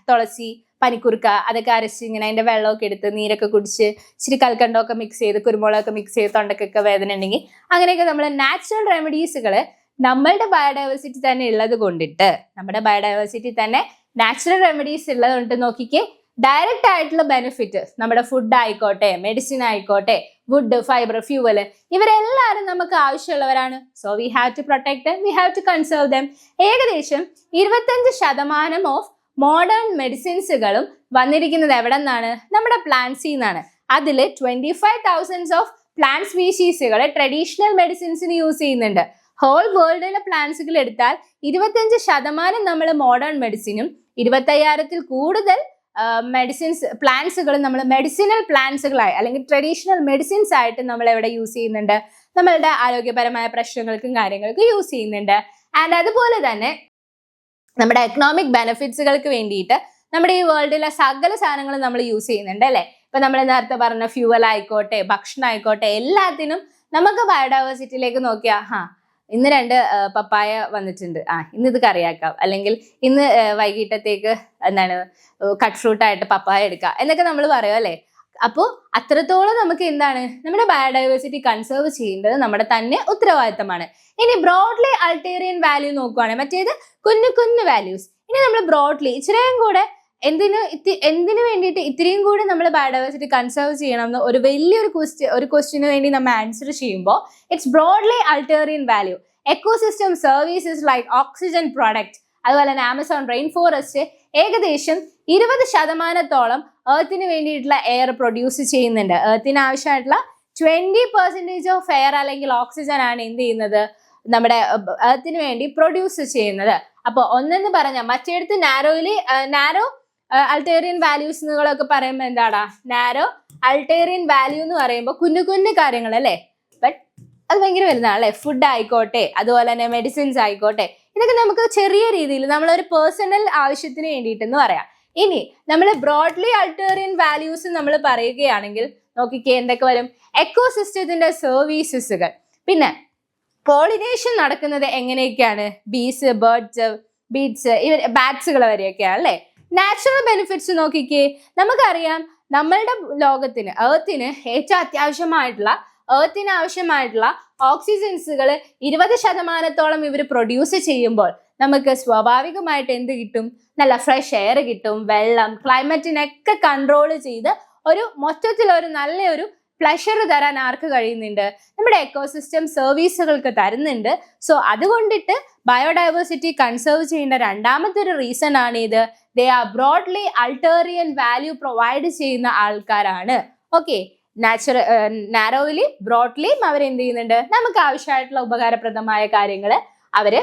തുളസി, പനിക്കുറുക്ക അതൊക്കെ അരച്ച് ഇങ്ങനെ അതിന്റെ വെള്ളമൊക്കെ എടുത്ത് നീരൊക്കെ കുടിച്ച് ഇച്ചിരി കൽക്കണ്ടമൊക്കെ മിക്സ് ചെയ്ത് കുരുമുളകൊക്കെ മിക്സ് ചെയ്ത് തൊണ്ടക്കൊക്കെ വേദന ഉണ്ടെങ്കിൽ അങ്ങനെയൊക്കെ നമ്മൾ നാച്ചുറൽ റെമഡീസുകൾ നമ്മളുടെ ബയോഡൈവേഴ്സിറ്റി തന്നെ ഉള്ളത് കൊണ്ടിട്ട്, നമ്മുടെ ബയോഡൈവേഴ്സിറ്റി തന്നെ നാച്ചുറൽ റെമഡീസ് ഉള്ളത് കൊണ്ട് നോക്കിക്കേ, ഡയറക്റ്റ് ആയിട്ടുള്ള ബെനിഫിറ്റ് നമ്മുടെ ഫുഡ് ആയിക്കോട്ടെ, മെഡിസിൻ ആയിക്കോട്ടെ, വുഡ്, ഫൈബർ, ഫ്യൂവൽ, ഇവരെല്ലാവരും നമുക്ക് ആവശ്യമുള്ളവരാണ്. So we have to protect them, we have to conserve them. ഏകദേശം 25% ഓഫ് മോഡേൺ മെഡിസിൻസുകളും വന്നിരിക്കുന്നത് എവിടെ നിന്നാണ്? നമ്മുടെ പ്ലാന്റ്സിൽ നിന്നാണ്. അതിൽ 25,000 ഓഫ് പ്ലാന്റ് സ്പീഷീസുകൾ ട്രഡീഷണൽ മെഡിസിൻസിന് യൂസ് ചെയ്യുന്നുണ്ട്. ഹോൾ വേൾഡിലെ പ്ലാന്റ്സുകൾ എടുത്താൽ 25% നമ്മൾ മോഡേൺ മെഡിസിനും 25,000-ൽ കൂടുതൽ പ്ലാന്റ്സുകൾ നമ്മൾ മെഡിസിനൽ പ്ലാന്റ്സുകളായി അല്ലെങ്കിൽ ട്രഡീഷണൽ മെഡിസിൻസ് ആയിട്ട് നമ്മൾ എവിടെ യൂസ് ചെയ്യുന്നുണ്ട്? നമ്മളുടെ ആരോഗ്യപരമായ പ്രശ്നങ്ങൾക്കും കാര്യങ്ങൾക്കും യൂസ് ചെയ്യുന്നുണ്ട്. ആൻഡ് അതുപോലെ തന്നെ നമ്മുടെ എക്കണോമിക് ബെനിഫിറ്റ്സുകൾക്ക് വേണ്ടിയിട്ട് നമ്മുടെ ഈ വേൾഡിലെ സകല സാധനങ്ങളും നമ്മൾ യൂസ് ചെയ്യുന്നുണ്ട് അല്ലെ. ഇപ്പൊ നമ്മൾ നേരത്തെ പറഞ്ഞ ഫ്യൂവൽ ആയിക്കോട്ടെ, ഭക്ഷണം ആയിക്കോട്ടെ, എല്ലാത്തിനും നമുക്ക് ബയോഡൈവേഴ്സിറ്റിയിലേക്ക് നോക്കിയാ ഇന്ന് 2 പപ്പായ വന്നിട്ടുണ്ട്, ഇന്ന് ഇത് കറിയാക്കാം, അല്ലെങ്കിൽ ഇന്ന് വൈകിട്ടത്തേക്ക് കട്ട് ഫ്രൂട്ട് ആയിട്ട് പപ്പായ എടുക്കാം എന്നൊക്കെ നമ്മൾ പറയും അല്ലെ. അപ്പോൾ അത്രത്തോളം നമുക്ക് നമ്മുടെ ബയോഡൈവേഴ്സിറ്റി കൺസേർവ് ചെയ്യേണ്ടത് നമ്മുടെ തന്നെ ഉത്തരവാദിത്തമാണ്. ഇനി ബ്രോഡ്ലി അൾട്ടേറിയൻ വാല്യൂ നോക്കുവാണെങ്കിൽ, മറ്റേത് കുഞ്ഞു വാല്യൂസ്. ഇനി നമ്മൾ ബ്രോഡ്ലി ഇച്ചിരിയും കൂടെ എന്തിനു വേണ്ടിയിട്ട് ഇത്രയും കൂടി നമ്മൾ ബയോഡൈവേഴ്സിറ്റി കൺസേർവ് ചെയ്യണം എന്ന് ഒരു വലിയൊരു ക്വസ്റ്റ്യന് വേണ്ടി നമ്മൾ ആൻസർ ചെയ്യുമ്പോൾ, it's broadly utilitarian value. Ecosystem services like oxygen product, അതുപോലെ തന്നെ ആമസോൺ റെയിൻ ഫോറസ്റ്റ് ഏകദേശം 20% എർത്തിന് വേണ്ടിയിട്ടുള്ള എയർ പ്രൊഡ്യൂസ് ചെയ്യുന്നുണ്ട്. എർത്തിന് ആവശ്യമായിട്ടുള്ള 20% ഓഫ് എയർ അല്ലെങ്കിൽ ഓക്സിജൻ ആണ് എന്ത് ചെയ്യുന്നത്, നമ്മുടെ എർത്തിന് വേണ്ടി പ്രൊഡ്യൂസ് ചെയ്യുന്നത്. അപ്പോൾ ഒന്നെന്ന് പറഞ്ഞാൽ മറ്റേടത്ത് നാരോ അൾട്ടേറിയൻ വാല്യൂസ് എന്നുകളൊക്കെ പറയുമ്പോൾ എന്താടാ, നാരോ അൾട്ടേറിയൻ വാല്യൂ എന്ന് പറയുമ്പോൾ കുഞ്ഞു കാര്യങ്ങൾ അല്ലേ, ബട്ട് അത് ഭയങ്കര വലുതാണ് അല്ലെ. ഫുഡ് ആയിക്കോട്ടെ, അതുപോലെ തന്നെ മെഡിസിൻസ് ആയിക്കോട്ടെ, ഇതൊക്കെ നമുക്ക് ചെറിയ രീതിയിൽ നമ്മളൊരു പേഴ്സണൽ ആവശ്യത്തിന് വേണ്ടിയിട്ടെന്ന് പറയാം. ഇനി നമ്മൾ ബ്രോഡ്ലി അൾട്ടേറിയൻ വാല്യൂസ് നമ്മൾ പറയുകയാണെങ്കിൽ നോക്കിക്കേ എന്തൊക്കെ വരും. എക്കോസിസ്റ്റത്തിന്റെ സർവീസസുകൾ, പിന്നെ പോളിനേഷൻ നടക്കുന്നത് എങ്ങനെയൊക്കെയാണ്, ബീസ്, ബേർഡ്സ്, ബീഡ്സ്, ബാറ്റ്സുകൾ വരെയൊക്കെയാണ് അല്ലെ. നാച്ചുറൽ ബെനിഫിറ്റ്സ് നോക്കിക്കേ, നമുക്കറിയാം നമ്മളുടെ ലോകത്തിന് എർത്തിന് ഏറ്റവും അത്യാവശ്യമായിട്ടുള്ള എർത്തിന് ആവശ്യമായിട്ടുള്ള ഓക്സിജൻസുകൾ 20% ഇവർ പ്രൊഡ്യൂസ് ചെയ്യുമ്പോൾ നമുക്ക് സ്വാഭാവികമായിട്ട് എന്ത് കിട്ടും, നല്ല ഫ്രഷ് എയർ കിട്ടും, വെള്ളം, ക്ലൈമറ്റിനൊക്കെ കൺട്രോൾ ചെയ്ത് മൊത്തത്തിലൊരു നല്ലൊരു പ്ലഷർ തരാൻ ആർക്ക് കഴിയുന്നുണ്ട്, നമ്മുടെ എക്കോസിസ്റ്റം സർവീസുകൾക്ക് തരുന്നുണ്ട്. സോ അതുകൊണ്ടിട്ട് ബയോഡൈവേഴ്സിറ്റി കൺസേർവ് ചെയ്യേണ്ട രണ്ടാമത്തെ ഒരു റീസൺ ആണ് ഇത്, they are broadly utilitarian value provide ചെയ്യുന്ന ആൾക്കാരാണ്. ഓക്കെ, നാരോയിലി ബ്രോഡ്ലിയും അവരെന്ത് ചെയ്യുന്നുണ്ട്, നമുക്ക് ആവശ്യമായിട്ടുള്ള ഉപകാരപ്രദമായ കാര്യങ്ങൾ അവര്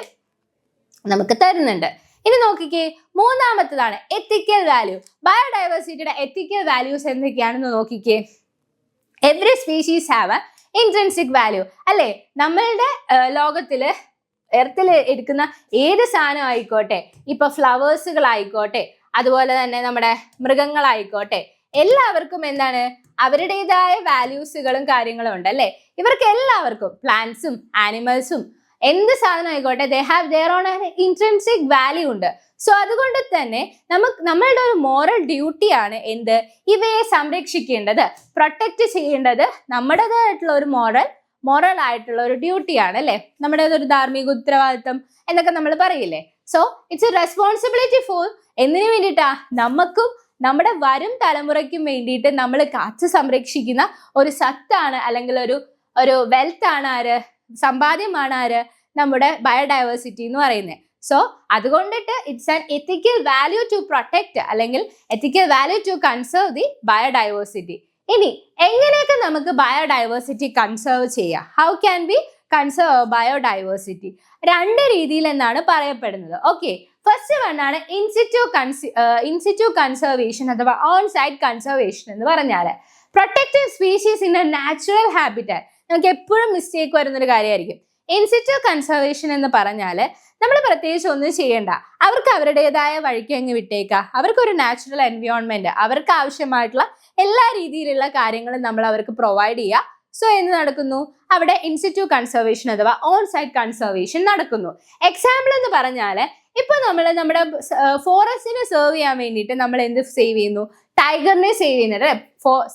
നമുക്ക് തരുന്നുണ്ട്. ഇനി നോക്കിക്കേ, മൂന്നാമത്തതാണ് എത്തിക്കൽ വാല്യൂ. ബയോഡൈവേഴ്സിറ്റിയുടെ എത്തിക്കൽ വാല്യൂസ് എന്തൊക്കെയാണെന്ന് നോക്കിക്കേ. Every species have intrinsic value അല്ലേ? നമ്മളുടെ ലോകത്തില് എർത്തിൽ എടുക്കുന്ന ഏത് സാധനം ആയിക്കോട്ടെ, ഇപ്പൊ ഫ്ലവേഴ്സുകളായിക്കോട്ടെ, അതുപോലെ തന്നെ നമ്മുടെ മൃഗങ്ങളായിക്കോട്ടെ, എല്ലാവർക്കും എന്താണ് അവരുടേതായ വാല്യൂസുകളും കാര്യങ്ങളും ഉണ്ട് അല്ലെ? ഇവർക്ക് എല്ലാവർക്കും പ്ലാന്റ്സും ആനിമൽസും എന്ത് സാധനം ആയിക്കോട്ടെ, they have their own intrinsic value ഉണ്ട്. സോ അതുകൊണ്ട് തന്നെ നമ്മളുടെ ഒരു മോറൽ ഡ്യൂട്ടിയാണ് എന്ത്, ഇവയെ സംരക്ഷിക്കേണ്ടത്, പ്രൊട്ടക്ട് ചെയ്യേണ്ടത് നമ്മുടേതായിട്ടുള്ള ഒരു മോറൽ ആയിട്ടുള്ള ഒരു ഡ്യൂട്ടിയാണ് അല്ലെ? നമ്മുടേതൊരു ധാർമ്മിക ഉത്തരവാദിത്വം എന്നൊക്കെ നമ്മൾ പറയില്ലേ? So it's A responsibility for എന്തിനു വേണ്ടിയിട്ടാ? നമുക്കും നമ്മുടെ വരും തലമുറയ്ക്കും വേണ്ടിയിട്ട് നമ്മൾ കാത്തു സംരക്ഷിക്കുന്ന ഒരു സത്താണ്, അല്ലെങ്കിൽ ഒരു വെൽത്ത് ആണ് ആര്, സമ്പാദ്യമാണ് ആര്, നമ്മുടെ ബയോഡൈവേഴ്സിറ്റി എന്ന് പറയുന്നത്. സോ അതുകൊണ്ടിട്ട് it's an ethical value to protect, അല്ലെങ്കിൽ ethical value to conserve the biodiversity. ഇനി എങ്ങനെയൊക്കെ നമുക്ക് ബയോഡൈവേഴ്സിറ്റി കൺസേർവ് ചെയ്യാം? How can be conserve biodiversity? 2 രീതിയിൽ എന്നാണ് പറയപ്പെടുന്നത്. ഓക്കെ, ഫസ്റ്റ് വൺ ആണ് ഇൻസിറ്റു കൺസർവേഷൻ അഥവാ ഓൺ സൈറ്റ് കൺസർവേഷൻ എന്ന് പറഞ്ഞാൽ protective species in a natural habitat. നമുക്ക് എപ്പോഴും മിസ്റ്റേക്ക് വരുന്നൊരു കാര്യമായിരിക്കും. ഇൻസിറ്റു കൺസർവേഷൻ എന്ന് പറഞ്ഞാൽ നമ്മൾ പ്രത്യേകിച്ച് ഒന്നും ചെയ്യണ്ട, അവർക്ക് അവരുടേതായ വഴിക്ക് അങ്ങ് വിട്ടേക്കുക. അവർക്കൊരു നാച്ചുറൽ എൻവയോൺമെന്റ്, അവർക്ക് ആവശ്യമായിട്ടുള്ള എല്ലാ രീതിയിലുള്ള കാര്യങ്ങളും നമ്മൾ അവർക്ക് പ്രൊവൈഡ് ചെയ്യുക. സോ എന്ത് നടക്കുന്നു? അവിടെ ഇൻസിറ്റു കൺസർവേഷൻ അഥവാ ഓൺ സൈറ്റ് കൺസർവേഷൻ നടക്കുന്നു. എക്സാമ്പിൾ എന്ന് പറഞ്ഞാൽ ഇപ്പൊ നമ്മൾ നമ്മുടെ ഫോറസ്റ്റിനെ സെർവ് ചെയ്യാൻ വേണ്ടിയിട്ട് നമ്മൾ എന്ത് സേവ് ചെയ്യുന്നു? ടൈഗറിനെ സേവ് ചെയ്യുന്നത്.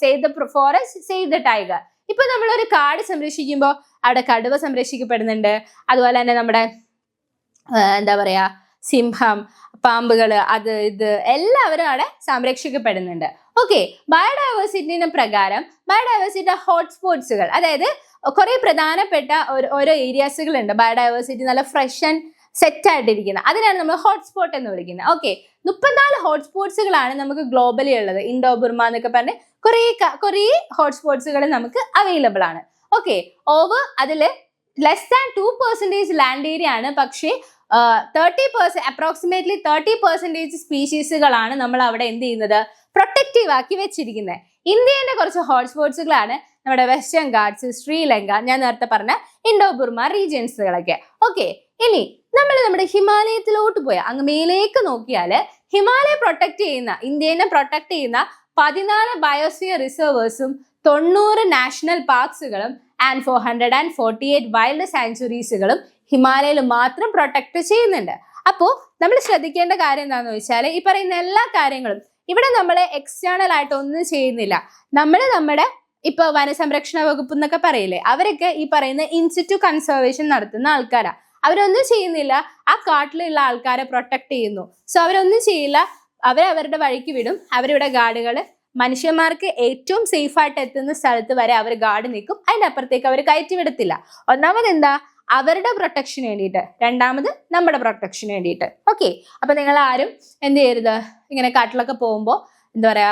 Save the forest, save the tiger. ഇപ്പൊ നമ്മളൊരു കാട് സംരക്ഷിക്കുമ്പോൾ അവിടെ കടുവ സംരക്ഷിക്കപ്പെടുന്നുണ്ട്, അതുപോലെ തന്നെ നമ്മുടെ എന്താ പറയാ സിംഹം, പാമ്പുകൾ, അത് ഇത് എല്ലാവരും അവിടെ സംരക്ഷിക്കപ്പെടുന്നുണ്ട്. ഓക്കെ, ബയോഡൈവേഴ്സിറ്റിന്റെ പ്രകാരം ബയോഡൈവേഴ്സിറ്റി ഹോട്ട്സ്പോട്ട്സുകൾ, അതായത് കുറെ പ്രധാനപ്പെട്ട ഓരോ ഏരിയാസുകൾ ഉണ്ട് ബയോഡൈവേഴ്സിറ്റി നല്ല ഫ്രഷ് ആൻഡ് സെറ്റ് ആയിട്ടിരിക്കുന്നത്. അതിനാണ് നമ്മൾ ഹോട്ട്സ്പോട്ട് എന്ന് വിളിക്കുന്നത്. ഓക്കെ, 34 ഹോട്ട്സ്പോട്ട്സുകളാണ് നമുക്ക് ഗ്ലോബലി ഉള്ളത്. ഇൻഡോ ബുർമ എന്നൊക്കെ പറഞ്ഞ് കുറേ ഹോട്ട്സ്പോട്ട്സുകൾ നമുക്ക് അവൈലബിൾ ആണ്. ഓക്കെ, അതില് ലെസ് ദാൻ 2% ലാൻഡ് ഏരിയ ആണ്, പക്ഷേ 30% അപ്രോക്സിമേറ്റ്ലി 30% സ്പീഷീസുകളാണ് നമ്മൾ അവിടെ എന്ത് ചെയ്യുന്നത്, പ്രൊട്ടക്റ്റീവ് ആക്കി വെച്ചിരിക്കുന്നത്. ഇന്ത്യയുടെ കുറച്ച് ഹോട്ട്സ്പോട്ട്സുകളാണ് നമ്മുടെ വെസ്റ്റേൺ ഗാട്സ്, ശ്രീലങ്ക, ഞാൻ നേരത്തെ പറഞ്ഞ ഇൻഡോ ബുർമ റീജിയൻസുകളൊക്കെ. ഓക്കെ, ഇനി നമ്മൾ നമ്മുടെ ഹിമാലയത്തിലോട്ട് പോയാൽ അങ്ങ് മേലേക്ക് നോക്കിയാൽ ഹിമാലയ പ്രൊട്ടക്ട് ചെയ്യുന്ന, ഇന്ത്യനെ പ്രൊട്ടക്ട് ചെയ്യുന്ന 14 ബയോസ്ഫിയർ റിസർവേഴ്സും 90 നാഷണൽ പാർക്സുകളും ആൻഡ് 448 വൈൽഡ് സാങ്ച്വറീസുകളും ഹിമാലയയിൽ മാത്രം പ്രൊട്ടക്ട് ചെയ്യുന്നുണ്ട്. അപ്പോൾ നമ്മൾ ശ്രദ്ധിക്കേണ്ട കാര്യം എന്താണെന്ന് വെച്ചാൽ ഈ പറയുന്ന എല്ലാ കാര്യങ്ങളും ഇവിടെ നമ്മൾ എക്സ്റ്റേണൽ ആയിട്ട് ഒന്നും ചെയ്യുന്നില്ല. നമ്മുടെ ഇപ്പൊ വനസംരക്ഷണ വകുപ്പ് എന്നൊക്കെ പറയില്ലേ, അവരൊക്കെ ഈ പറയുന്ന ഇൻസിറ്റു കൺസർവേഷൻ നടത്തുന്ന ആൾക്കാരാ. അവരൊന്നും ചെയ്യുന്നില്ല, ആ കാട്ടിലുള്ള ആൾക്കാരെ പ്രൊട്ടക്ട് ചെയ്യുന്നു. സോ അവരൊന്നും ചെയ്യില്ല, അവരവരുടെ വഴിക്ക് വിടും. അവരുടെ ഗാർഡുകൾ മനുഷ്യന്മാർക്ക് ഏറ്റവും സേഫ് ആയിട്ട് എത്തുന്ന സ്ഥലത്ത് വരെ അവർ ഗാർഡ് നിൽക്കും. അതിൻ്റെ അപ്പുറത്തേക്ക് അവർ കയറ്റി വിടത്തില്ല. ഒന്നാമത് എന്താ, അവരുടെ പ്രൊട്ടക്ഷന് വേണ്ടിയിട്ട്, രണ്ടാമത് നമ്മുടെ പ്രൊട്ടക്ഷന് വേണ്ടിയിട്ട്. ഓക്കെ, അപ്പൊ നിങ്ങൾ ആരും എന്ത് ചെയ്യരുത്, ഇങ്ങനെ കാട്ടിലൊക്കെ പോകുമ്പോൾ എന്താ പറയാ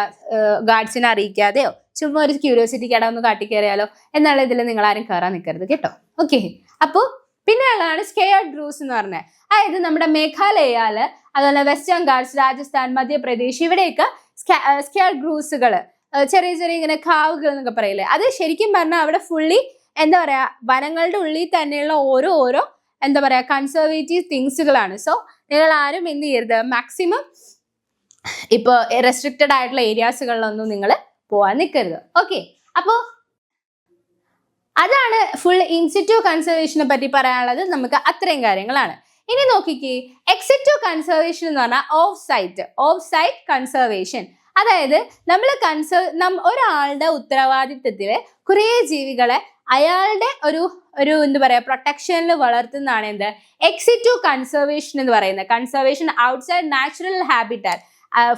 ഗാർഡ്സിനെ അറിയിക്കാതെയോ ചുമ്മാ ഒരു ക്യൂരിയോസിറ്റിക്ക് ഇടം ഒന്ന് കാട്ടിക്കയറിയാലോ എന്നുള്ള ഇതിൽ നിങ്ങൾ ആരും കയറാൻ നിൽക്കരുത് കേട്ടോ. ഓക്കെ, അപ്പോൾ പിന്നെ ഉള്ളതാണ് സ്കെയർഡ് ഗ്രൂസ് എന്ന് പറഞ്ഞത്. അതായത് നമ്മുടെ മേഘാലയയില്, അതുപോലെ വെസ്റ്റേൺ ഗാർഡ്സ്, രാജസ്ഥാൻ, മധ്യപ്രദേശ്, ഇവിടെയൊക്കെ സ്കെയർഡ് ഗ്രൂസുകൾ, ചെറിയ ചെറിയ ഇങ്ങനെ കാവുകൾ എന്നൊക്കെ പറയില്ലേ, അത് ശരിക്കും പറഞ്ഞാൽ അവിടെ ഫുള്ളി എന്താ പറയാ വനങ്ങളുടെ ഉള്ളിൽ തന്നെയുള്ള ഓരോ എന്താ പറയാ കൺസർവേറ്റീവ് തിങ്സുകളാണ്. സോ നിങ്ങൾ ആരും എന്ത് ചെയ്യരുത്, മാക്സിമം ഇപ്പൊ റെസ്ട്രിക്റ്റഡ് ആയിട്ടുള്ള ഏരിയാസുകളിലൊന്നും നിങ്ങൾ പോവാൻ നിൽക്കരുത്. ഓക്കെ, അപ്പോൾ അതാണ് ഫുൾ ഇൻസിറ്റു കൺസർവേഷനെ പറ്റി പറയാനുള്ളത്. നമുക്ക് അത്രയും കാര്യങ്ങളാണ്. ഇനി നോക്കിക്കേ, എക്സിറ്റു കൺസർവേഷൻ എന്ന് പറഞ്ഞാൽ ഓഫ് സൈറ്റ് കൺസർവേഷൻ. അതായത് നമ്മൾ ഒരാളുടെ ഉത്തരവാദിത്വത്തിൽ കുറേ ജീവികളെ അയാളുടെ ഒരു എന്താ പറയാ പ്രൊട്ടക്ഷനിൽ വളർത്തുന്നതാണ് എന്ത്, എക്സിറ്റു കൺസർവേഷൻ എന്ന് പറയുന്നത്. Conservation outside natural habitat,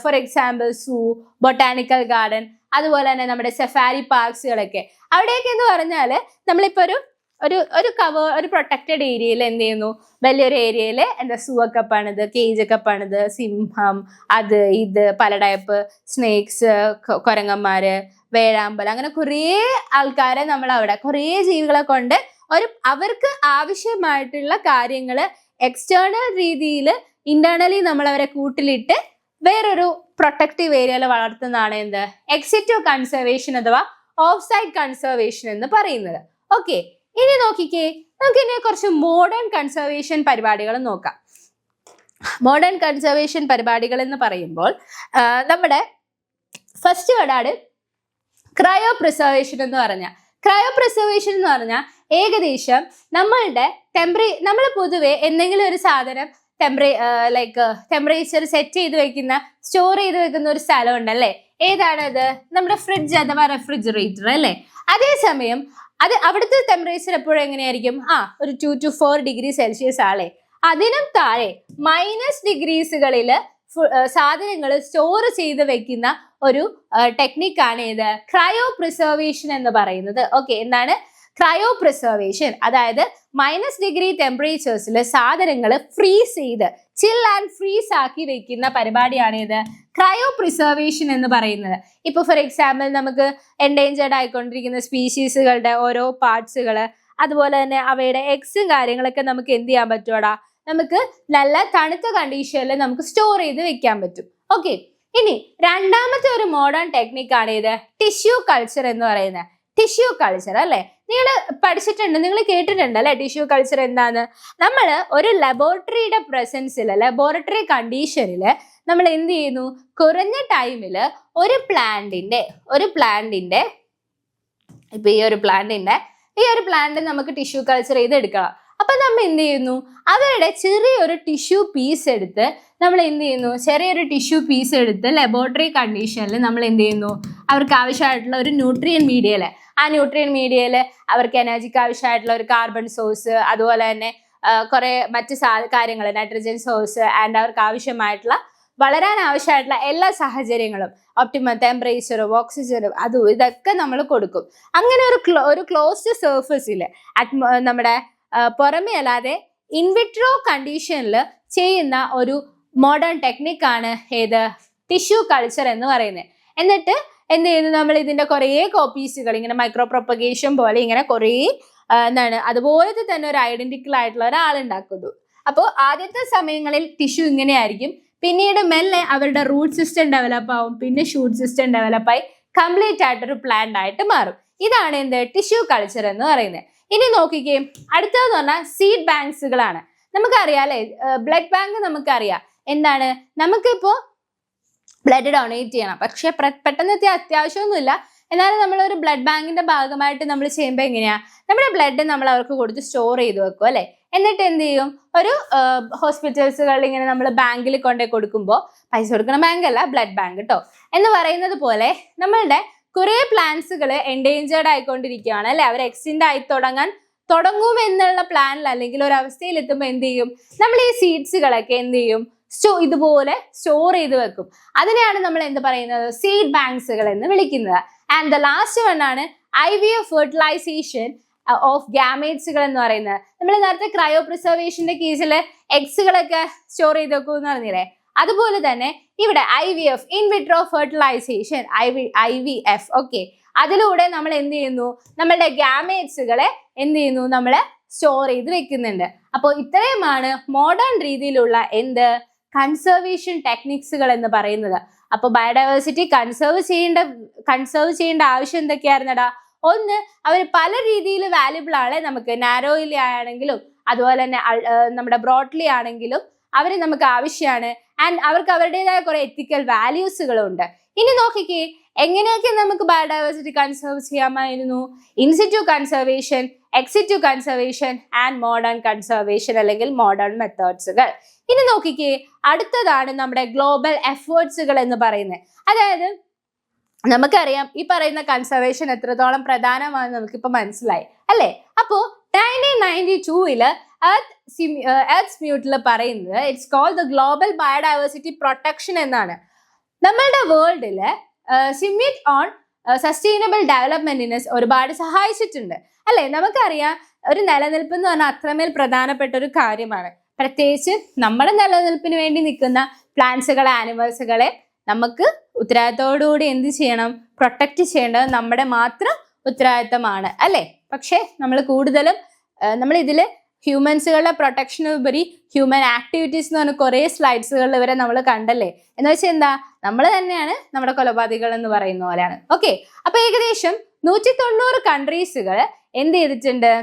for example zoo, botanical garden, അതുപോലെ തന്നെ നമ്മുടെ സഫാരി പാർക്സുകളൊക്കെ. അവിടെയൊക്കെ എന്ന് പറഞ്ഞാൽ നമ്മളിപ്പോൾ ഒരു പ്രൊട്ടക്റ്റഡ് ഏരിയയിൽ എന്ത് ചെയ്യുന്നു, വലിയൊരു ഏരിയയിൽ എന്താ സൂ ഒക്കെ പണിത്, കേജ് ഒക്കെ പണിത്, സിംഹം, അത് ഇത് പല ടൈപ്പ് സ്നേക്സ്, കുരങ്ങന്മാര്, വേഴാമ്പൽ, അങ്ങനെ കുറേ ആൾക്കാരെ നമ്മൾ അവിടെ കുറേ ജീവികളെ കൊണ്ട് അവർക്ക് ആവശ്യമായിട്ടുള്ള കാര്യങ്ങൾ എക്സ്റ്റേണൽ രീതിയിൽ ഇന്റേണലി നമ്മൾ അവരെ കൂട്ടിലിട്ട് വേറൊരു പ്രൊട്ടക്റ്റീവ് ഏരിയയിൽ വളർത്തുന്നതാണ് എന്ത്, എക്സിറ്റു കൺസർവേഷൻ അഥവാ ഓഫ് സൈറ്റ് കൺസർവേഷൻ എന്ന് പറയുന്നത്. ഓക്കെ, ഇനി നോക്കിക്കേ, നമുക്ക് ഇനി കുറച്ച് മോഡേൺ കൺസർവേഷൻ പരിപാടികൾ നോക്കാം. മോഡേൺ കൺസർവേഷൻ പരിപാടികൾ എന്ന് പറയുമ്പോൾ നമ്മുടെ ഫസ്റ്റ് വേർഡാണ് ക്രയോ പ്രിസർവേഷൻ എന്ന് പറഞ്ഞാൽ. ക്രയോ പ്രിസർവേഷൻ എന്ന് പറഞ്ഞാൽ ഏകദേശം നമ്മളുടെ നമ്മൾ പൊതുവെ എന്തെങ്കിലും ഒരു സാധനം ടെമ്പറേച്ചർ സെറ്റ് ചെയ്ത് വെക്കുന്ന, സ്റ്റോർ ചെയ്ത് വെക്കുന്ന ഒരു സ്ഥലം ഉണ്ടല്ലേ, ഏതാണത്? നമ്മുടെ ഫ്രിഡ്ജ് അഥവാ റെഫ്രിജറേറ്റർ അല്ലേ. അതേസമയം അവിടുത്തെ ടെമ്പറേച്ചർ എപ്പോഴും എങ്ങനെയായിരിക്കും? ഒരു 2 to 4 ഡിഗ്രി സെൽഷ്യസ് ആളെ. അതിനും താഴെ -ഡിഗ്രീസുകളിൽ സാധനങ്ങൾ സ്റ്റോർ ചെയ്ത് വെക്കുന്ന ഒരു ടെക്നിക്കാണ് ഇത് ക്രയോ പ്രിസർവേഷൻ എന്ന് പറയുന്നത്. ഓക്കെ, എന്താണ് ക്രയോ പ്രിസർവേഷൻ? അതായത് -ഡിഗ്രി ടെമ്പറേച്ചേഴ്സിൽ സാധനങ്ങൾ ഫ്രീസ് ചെയ്ത് ചിൽ ആൻഡ് ഫ്രീസ് ആക്കി വെക്കുന്ന പരിപാടിയാണ് ഇത് ക്രയോ പ്രിസർവേഷൻ എന്ന് പറയുന്നത്. ഇപ്പോൾ ഫോർ എക്സാമ്പിൾ നമുക്ക് എൻഡേഞ്ചേർഡ് ആയിക്കൊണ്ടിരിക്കുന്ന സ്പീഷീസുകളുടെ ഓരോ പാർട്സുകൾ, അതുപോലെ തന്നെ അവയുടെ എഗ്സും കാര്യങ്ങളൊക്കെ നമുക്ക് എന്ത് ചെയ്യാൻ പറ്റുമോടാ? നമുക്ക് നല്ല തണുത്ത കണ്ടീഷനിൽ നമുക്ക് സ്റ്റോർ ചെയ്ത് വെക്കാൻ പറ്റും. ഓക്കെ, ഇനി രണ്ടാമത്തെ ഒരു മോഡേൺ ടെക്നിക്കാണ് ഇത് ടിഷ്യൂ കൾച്ചർ എന്ന് പറയുന്നത്. ടിഷ്യൂ കൾച്ചർ അല്ലേ, നിങ്ങൾ പഠിച്ചിട്ടുണ്ട്, നിങ്ങൾ കേട്ടിട്ടുണ്ട് അല്ലെ ടിഷ്യൂ കൾച്ചർ എന്താന്ന്? നമ്മൾ ഒരു ലബോറട്ടറിയുടെ പ്രസൻസിൽ, ലബോറട്ടറി കണ്ടീഷനിൽ നമ്മൾ എന്ത് ചെയ്യുന്നു? കുറഞ്ഞ ടൈമിൽ ഒരു പ്ലാന്റിന്റെ ഇപ്പൊ ഈ ഒരു പ്ലാന്റ് നമുക്ക് ടിഷ്യൂ കൾച്ചർ ചെയ്ത് എടുക്കണം. അപ്പൊ നമ്മൾ എന്ത് ചെയ്യുന്നു? അവരുടെ ചെറിയൊരു ടിഷ്യൂ പീസ് എടുത്ത് ലബോറട്ടറി കണ്ടീഷനിൽ നമ്മൾ എന്ത് ചെയ്യുന്നു? അവർക്ക് ആവശ്യമായിട്ടുള്ള ഒരു ന്യൂട്രിയൻ മീഡിയയിൽ, ആ ന്യൂട്രിയൻ മീഡിയയിൽ അവർക്ക് എനർജിക്ക് ആവശ്യമായിട്ടുള്ള ഒരു കാർബൺ സോഴ്സ്, അതുപോലെ തന്നെ കുറെ മറ്റ് കാര്യങ്ങൾ, നൈട്രജൻ സോഴ്സ്, ആൻഡ് അവർക്ക് ആവശ്യമായിട്ടുള്ള വളരാൻ ആവശ്യമായിട്ടുള്ള എല്ലാ സാഹചര്യങ്ങളും, ഒപ്റ്റിമം ടെമ്പറേച്ചറും ഓക്സിജനും ഇതൊക്കെ നമ്മൾ കൊടുക്കും. അങ്ങനെ ഒരു ക്ലോസ്ഡ് സർഫസിൽ നമ്മുടെ പുറമേ അല്ലാതെ ഇൻവിട്രോ കണ്ടീഷനിൽ ചെയ്യുന്ന ഒരു മോഡേൺ ടെക്നിക്കാണ് ഏത്? ടിഷ്യൂ കൾച്ചർ എന്ന് പറയുന്നത്. എന്നിട്ട് എന്ത് ചെയ്യുന്നു? നമ്മൾ ഇതിന്റെ കുറേ കോപ്പീസുകൾ ഇങ്ങനെ മൈക്രോ പ്രൊപ്പഗേഷൻ പോലെ ഇങ്ങനെ കുറേ അതുപോലത്തെ തന്നെ ഒരു ഐഡന്റിക്കൽ ആയിട്ടുള്ള ഒരാളുണ്ടാക്കുന്നു. അപ്പോൾ ആദ്യത്തെ സമയങ്ങളിൽ ടിഷ്യൂ ഇങ്ങനെയായിരിക്കും, പിന്നീട് മെല്ലെ അവരുടെ റൂട്ട് സിസ്റ്റം ഡെവലപ്പ് ആവും, പിന്നെ ഷൂട്ട് സിസ്റ്റം ഡെവലപ്പായി കംപ്ലീറ്റ് ആയിട്ടൊരു പ്ലാന്റ് ആയിട്ട് മാറും. ഇതാണ് എന്ത്? ടിഷ്യൂ കൾച്ചർ എന്ന് പറയുന്നത്. ഇനി നോക്കിക്കേ, അടുത്തതെന്ന് പറഞ്ഞാൽ സീഡ് ബാങ്ക്സുകളാണ്. നമുക്കറിയാം അല്ലെ, ബ്ലഡ് ബാങ്ക് നമുക്കറിയാം എന്താണ്? നമുക്കിപ്പോൾ ബ്ലഡ് ഡൊണേറ്റ് ചെയ്യണം, പക്ഷെ പെട്ടെന്ന് അത്യാവശ്യമൊന്നുമില്ല, എന്നാലും നമ്മളൊരു ബ്ലഡ് ബാങ്കിന്റെ ഭാഗമായിട്ട് നമ്മൾ ചെയ്യുമ്പോൾ എങ്ങനെയാ? നമ്മുടെ ബ്ലഡ് നമ്മൾ അവർക്ക് കൊടുത്ത് സ്റ്റോർ ചെയ്ത് വെക്കും അല്ലെ. എന്നിട്ട് എന്ത് ചെയ്യും? ഒരു ഹോസ്പിറ്റൽസുകളിൽ ഇങ്ങനെ നമ്മൾ ബാങ്കിൽ കൊണ്ടുപോയി കൊടുക്കുമ്പോൾ, പൈസ കൊടുക്കുന്ന ബാങ്കല്ല, ബ്ലഡ് ബാങ്ക് കേട്ടോ എന്ന് പറയുന്നത് പോലെ, നമ്മളുടെ കുറെ പ്ലാന്റ്സുകൾ എൻഡേഞ്ചേർഡ് ആയിക്കൊണ്ടിരിക്കുകയാണ് അല്ലെ, അവർ എക്സ്റ്റെൻഡ് ആയി തുടങ്ങും എന്നുള്ള പ്ലാനിൽ അല്ലെങ്കിൽ ഒരു അവസ്ഥയിൽ എത്തുമ്പോൾ എന്ത് ചെയ്യും? നമ്മൾ ഈ സീഡ്സുകളൊക്കെ എന്ത് ചെയ്യും? ഇതുപോലെ സ്റ്റോർ ചെയ്ത് വെക്കും. അതിനെയാണ് നമ്മൾ എന്ത് പറയുന്നത്? സീഡ് ബാങ്ക്സുകൾ എന്ന് വിളിക്കുന്നത്. ആൻഡ് ദ ലാസ്റ്റ് വൺ ആണ് IVF ഫെർട്ടിലൈസേഷൻ ഓഫ് ഗാമേറ്റ്സുകൾ എന്ന് പറയുന്നത്. നമ്മൾ നേരത്തെ ക്രയോ പ്രിസർവേഷന്റെ കേസിൽ എഗ്സുകളൊക്കെ സ്റ്റോർ ചെയ്ത് വെക്കും എന്ന് പറഞ്ഞില്ലേ, അതുപോലെ തന്നെ ഇവിടെ IVF in vitro fertilisation, IVF okay, അതിലൂടെ നമ്മൾ എന്ത് ചെയ്യുന്നു? നമ്മളുടെ ഗാമേറ്റ്സുകളെ എന്ത് ചെയ്യുന്നു? നമ്മൾ സ്റ്റോർ ചെയ്ത് വെക്കുന്നുണ്ട്. അപ്പോൾ ഇത്രയുമാണ് മോഡേൺ രീതിയിലുള്ള കൺസർവേഷൻ ടെക്നിക്സുകൾ എന്ന് പറയുന്നത്. അപ്പോൾ ബയോഡൈവേഴ്സിറ്റി കൺസേർവ് ചെയ്യേണ്ട ആവശ്യം എന്തൊക്കെയായിരുന്നടാ? ഒന്ന്, അവർ പല രീതിയിൽ വാല്യുബിൾ ആണ് നമുക്ക്, നാരോയിലി ആണെങ്കിലും അതുപോലെ തന്നെ നമ്മുടെ ബ്രോഡ്ലി ആണെങ്കിലും അവർ നമുക്ക് ആവശ്യമാണ്. ആൻഡ് അവർക്ക് അവരുടേതായ കുറെ എത്തിക്കൽ വാല്യൂസുകളുണ്ട്. ഇനി നോക്കിക്കേ, എങ്ങനെയൊക്കെ നമുക്ക് ബയോഡൈവേഴ്സിറ്റി കൺസേർവ് ചെയ്യാമായിരുന്നു? In situ conservation, ex situ conservation and modern conservation അല്ലെങ്കിൽ മോഡേൺ മെത്തേഡ്സുകൾ. ഇനി നോക്കിക്കേ, അടുത്തതാണ് നമ്മുടെ ഗ്ലോബൽ എഫേർട്സുകൾ എന്ന് പറയുന്നത്. അതായത് നമുക്കറിയാം ഈ പറയുന്ന കൺസർവേഷൻ എത്രത്തോളം പ്രധാനമാണെന്ന് നമുക്കിപ്പോൾ മനസ്സിലായി അല്ലേ. അപ്പോൾ 1992 എർത്ത് സ്മ്യൂട്ടിൽ പറയുന്നത് it's called the global biodiversity protection എന്നാണ്. നമ്മളുടെ വേൾഡിൽ സിമ്മിറ്റ് ഓൺ സസ്റ്റൈനബിൾ ഡെവലപ്മെന്റിന് ഒരുപാട് സഹായിച്ചിട്ടുണ്ട് അല്ലെ. നമുക്കറിയാം ഒരു നിലനിൽപ്പ് എന്ന് പറഞ്ഞാൽ അത്രമേൽ പ്രധാനപ്പെട്ട ഒരു കാര്യമാണ്. പ്രത്യേകിച്ച് നമ്മുടെ നിലനിൽപ്പിന് വേണ്ടി നിൽക്കുന്ന പ്ലാന്റ്സുകളെ, ആനിമൽസുകളെ നമുക്ക് ഉത്തരവാദിത്തോടുകൂടി എന്ത് ചെയ്യണം? പ്രൊട്ടക്റ്റ് ചെയ്യേണ്ടത് നമ്മുടെ മാത്രം ഉത്തരവാദിത്തമാണ് അല്ലേ. പക്ഷെ നമ്മൾ കൂടുതലും ഇതിൽ ഹ്യൂമൻസുകളുടെ പ്രൊട്ടക്ഷന് ഉപരി ഹ്യൂമൻ ആക്ടിവിറ്റീസ് എന്ന് പറഞ്ഞ കുറേ സ്ലൈഡ്സുകളിൽ വരെ നമ്മൾ കണ്ടല്ലേ. എന്ന് വെച്ചാൽ എന്താ? നമ്മൾ തന്നെയാണ് നമ്മുടെ കൊലപാതകൾ എന്ന് പറയുന്ന പോലെയാണ്. ഓക്കെ, അപ്പൊ ഏകദേശം 190 കൺട്രീസുകൾ എന്ത് ചെയ്തിട്ടുണ്ട്?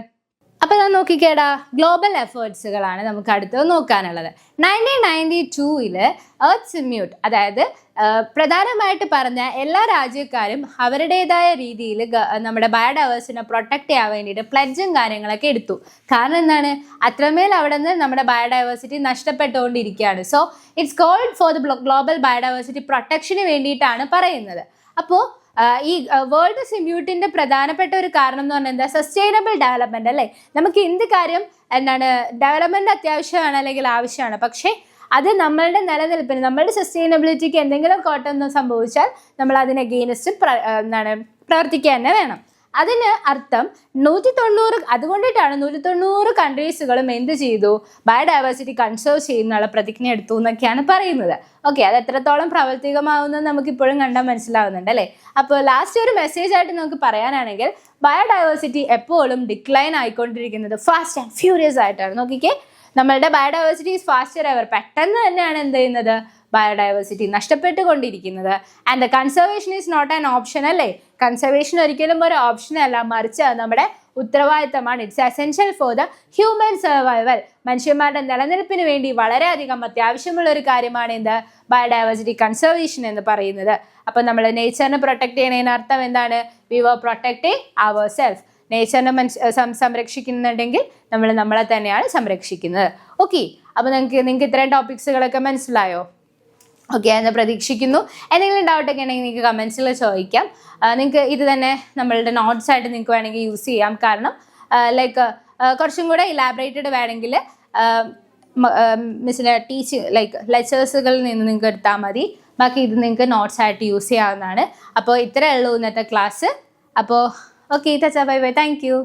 അപ്പൊ ഞാൻ നോക്കിക്കേടാ, ഗ്ലോബൽ എഫേർട്സുകളാണ് നമുക്ക് അടുത്തത് നോക്കാനുള്ളത്. 1992 എർത്ത് സിമ്യൂട്ട്, അതായത് പ്രധാനമായിട്ട് പറഞ്ഞ എല്ലാ രാജ്യക്കാരും അവരുടേതായ രീതിയിൽ നമ്മുടെ ബയോഡൈവേഴ്സിറ്റിനെ പ്രൊട്ടക്ട് ചെയ്യാൻ വേണ്ടിയിട്ട് പ്ലഡ്ജും കാര്യങ്ങളൊക്കെ എടുത്തു. കാരണം എന്താണ്, അത്രമേൽ അവിടെ നിന്ന് നമ്മുടെ ബയോഡൈവേഴ്സിറ്റി നഷ്ടപ്പെട്ടുകൊണ്ടിരിക്കുകയാണ്. So it's called for the global biodiversity പ്രൊട്ടക്ഷന് വേണ്ടിയിട്ടാണ് പറയുന്നത്. അപ്പോൾ ഈ വേൾഡ് സിമ്യൂട്ടിൻ്റെ പ്രധാനപ്പെട്ട ഒരു കാരണം എന്ന് പറഞ്ഞാൽ എന്താ, സസ്റ്റൈനബിൾ ഡെവലപ്മെൻറ്റ് അല്ലേ. നമുക്ക് എന്ത് കാര്യം എന്താണ് ഡെവലപ്മെൻറ്റ് അത്യാവശ്യമാണ് അല്ലെങ്കിൽ ആവശ്യമാണ്, പക്ഷേ അത് നമ്മളുടെ നിലനിൽപ്പിന്, നമ്മളുടെ സസ്റ്റൈനബിലിറ്റിക്ക് എന്തെങ്കിലും കോട്ടം സംഭവിച്ചാൽ നമ്മൾ അതിന് അഗെയിൻസ്റ്റ് പ്രവർത്തിക്കുക തന്നെ വേണം. അതിന് അർത്ഥം 190, അതുകൊണ്ടിട്ടാണ് 190 കൺട്രീസുകളും എന്ത് ചെയ്തു, ബയോഡൈവേഴ്സിറ്റി കൺസേർവ് ചെയ്യുന്നുള്ള പ്രതിജ്ഞ എടുത്തു എന്നൊക്കെയാണ് പറയുന്നത്. ഓക്കെ, അത് എത്രത്തോളം പ്രാവർത്തികമാവുന്നത് നമുക്കിപ്പോഴും കണ്ടാൽ മനസ്സിലാവുന്നുണ്ട് അല്ലേ. അപ്പോൾ ലാസ്റ്റ് ഒരു മെസ്സേജ് ആയിട്ട് നമുക്ക് പറയാനാണെങ്കിൽ, ബയോഡൈവേഴ്സിറ്റി എപ്പോഴും ഡിക്ലൈൻ ആയിക്കൊണ്ടിരിക്കുന്നത് ഫാസ്റ്റ് ആൻഡ് ഫ്യൂരിയസ് ആയിട്ടാണ്. നോക്കിക്കേ, നമ്മളുടെ ബയോഡൈവേഴ്സിറ്റി ഈസ് ഫാസ്റ്റർ എവർ, പെട്ടെന്ന് തന്നെയാണ് എന്ത് ചെയ്യുന്നത്, ബയോഡൈവേഴ്സിറ്റി നഷ്ടപ്പെട്ടുകൊണ്ടിരിക്കുന്നത്. And the conservation is not an option അല്ലേ. കൺസർവേഷൻ ഒരിക്കലും ഒരു ഓപ്ഷൻ അല്ല, മറിച്ച് നമ്മുടെ ഉത്തരവാദിത്തമാണ്. It's essential for the human survival. മനുഷ്യന്മാരുടെ നിലനിൽപ്പിന് വേണ്ടി വളരെയധികം അത്യാവശ്യമുള്ള ഒരു കാര്യമാണ് എന്ത്, ബയോഡൈവേഴ്സിറ്റി കൺസർവേഷൻ എന്ന് പറയുന്നത്. അപ്പം നമ്മൾ നേച്ചറിനെ പ്രൊട്ടക്ട് ചെയ്യണതിന് അർത്ഥം എന്താണ്, we are protecting our self. നേച്ചറിനെ സംരക്ഷിക്കുന്നുണ്ടെങ്കിൽ നമ്മൾ നമ്മളെ തന്നെയാണ് സംരക്ഷിക്കുന്നത്. ഓക്കെ, അപ്പോൾ നിങ്ങൾക്ക് ഇത്രയും ടോപ്പിക്സുകളൊക്കെ മനസ്സിലായോ? ഓക്കെ, എന്ന് പ്രതീക്ഷിക്കുന്നു. എന്തെങ്കിലും ഡൗട്ടൊക്കെ ഉണ്ടെങ്കിൽ നിങ്ങൾക്ക് കമൻസിൽ ചോദിക്കാം. നിങ്ങൾക്ക് ഇത് തന്നെ നമ്മളുടെ നോട്ട്സ് ആയിട്ട് നിങ്ങൾക്ക് വേണമെങ്കിൽ യൂസ് ചെയ്യാം. കാരണം ലൈക്ക് കുറച്ചും കൂടെ ഇലാബറേറ്റഡ് വേണമെങ്കിൽ മിസ്സിൻ്റെ ലെക്ചേഴ്സുകളിൽ നിന്ന് നിങ്ങൾക്ക് എടുത്താൽ മതി. ബാക്കി ഇത് നിങ്ങൾക്ക് നോട്ട്സ് ആയിട്ട് യൂസ് ചെയ്യാവുന്നതാണ്. അപ്പോൾ ഇത്രയേ ഉള്ളൂ ഇന്നത്തെ ക്ലാസ്. അപ്പോൾ okay, bye bye, thank you.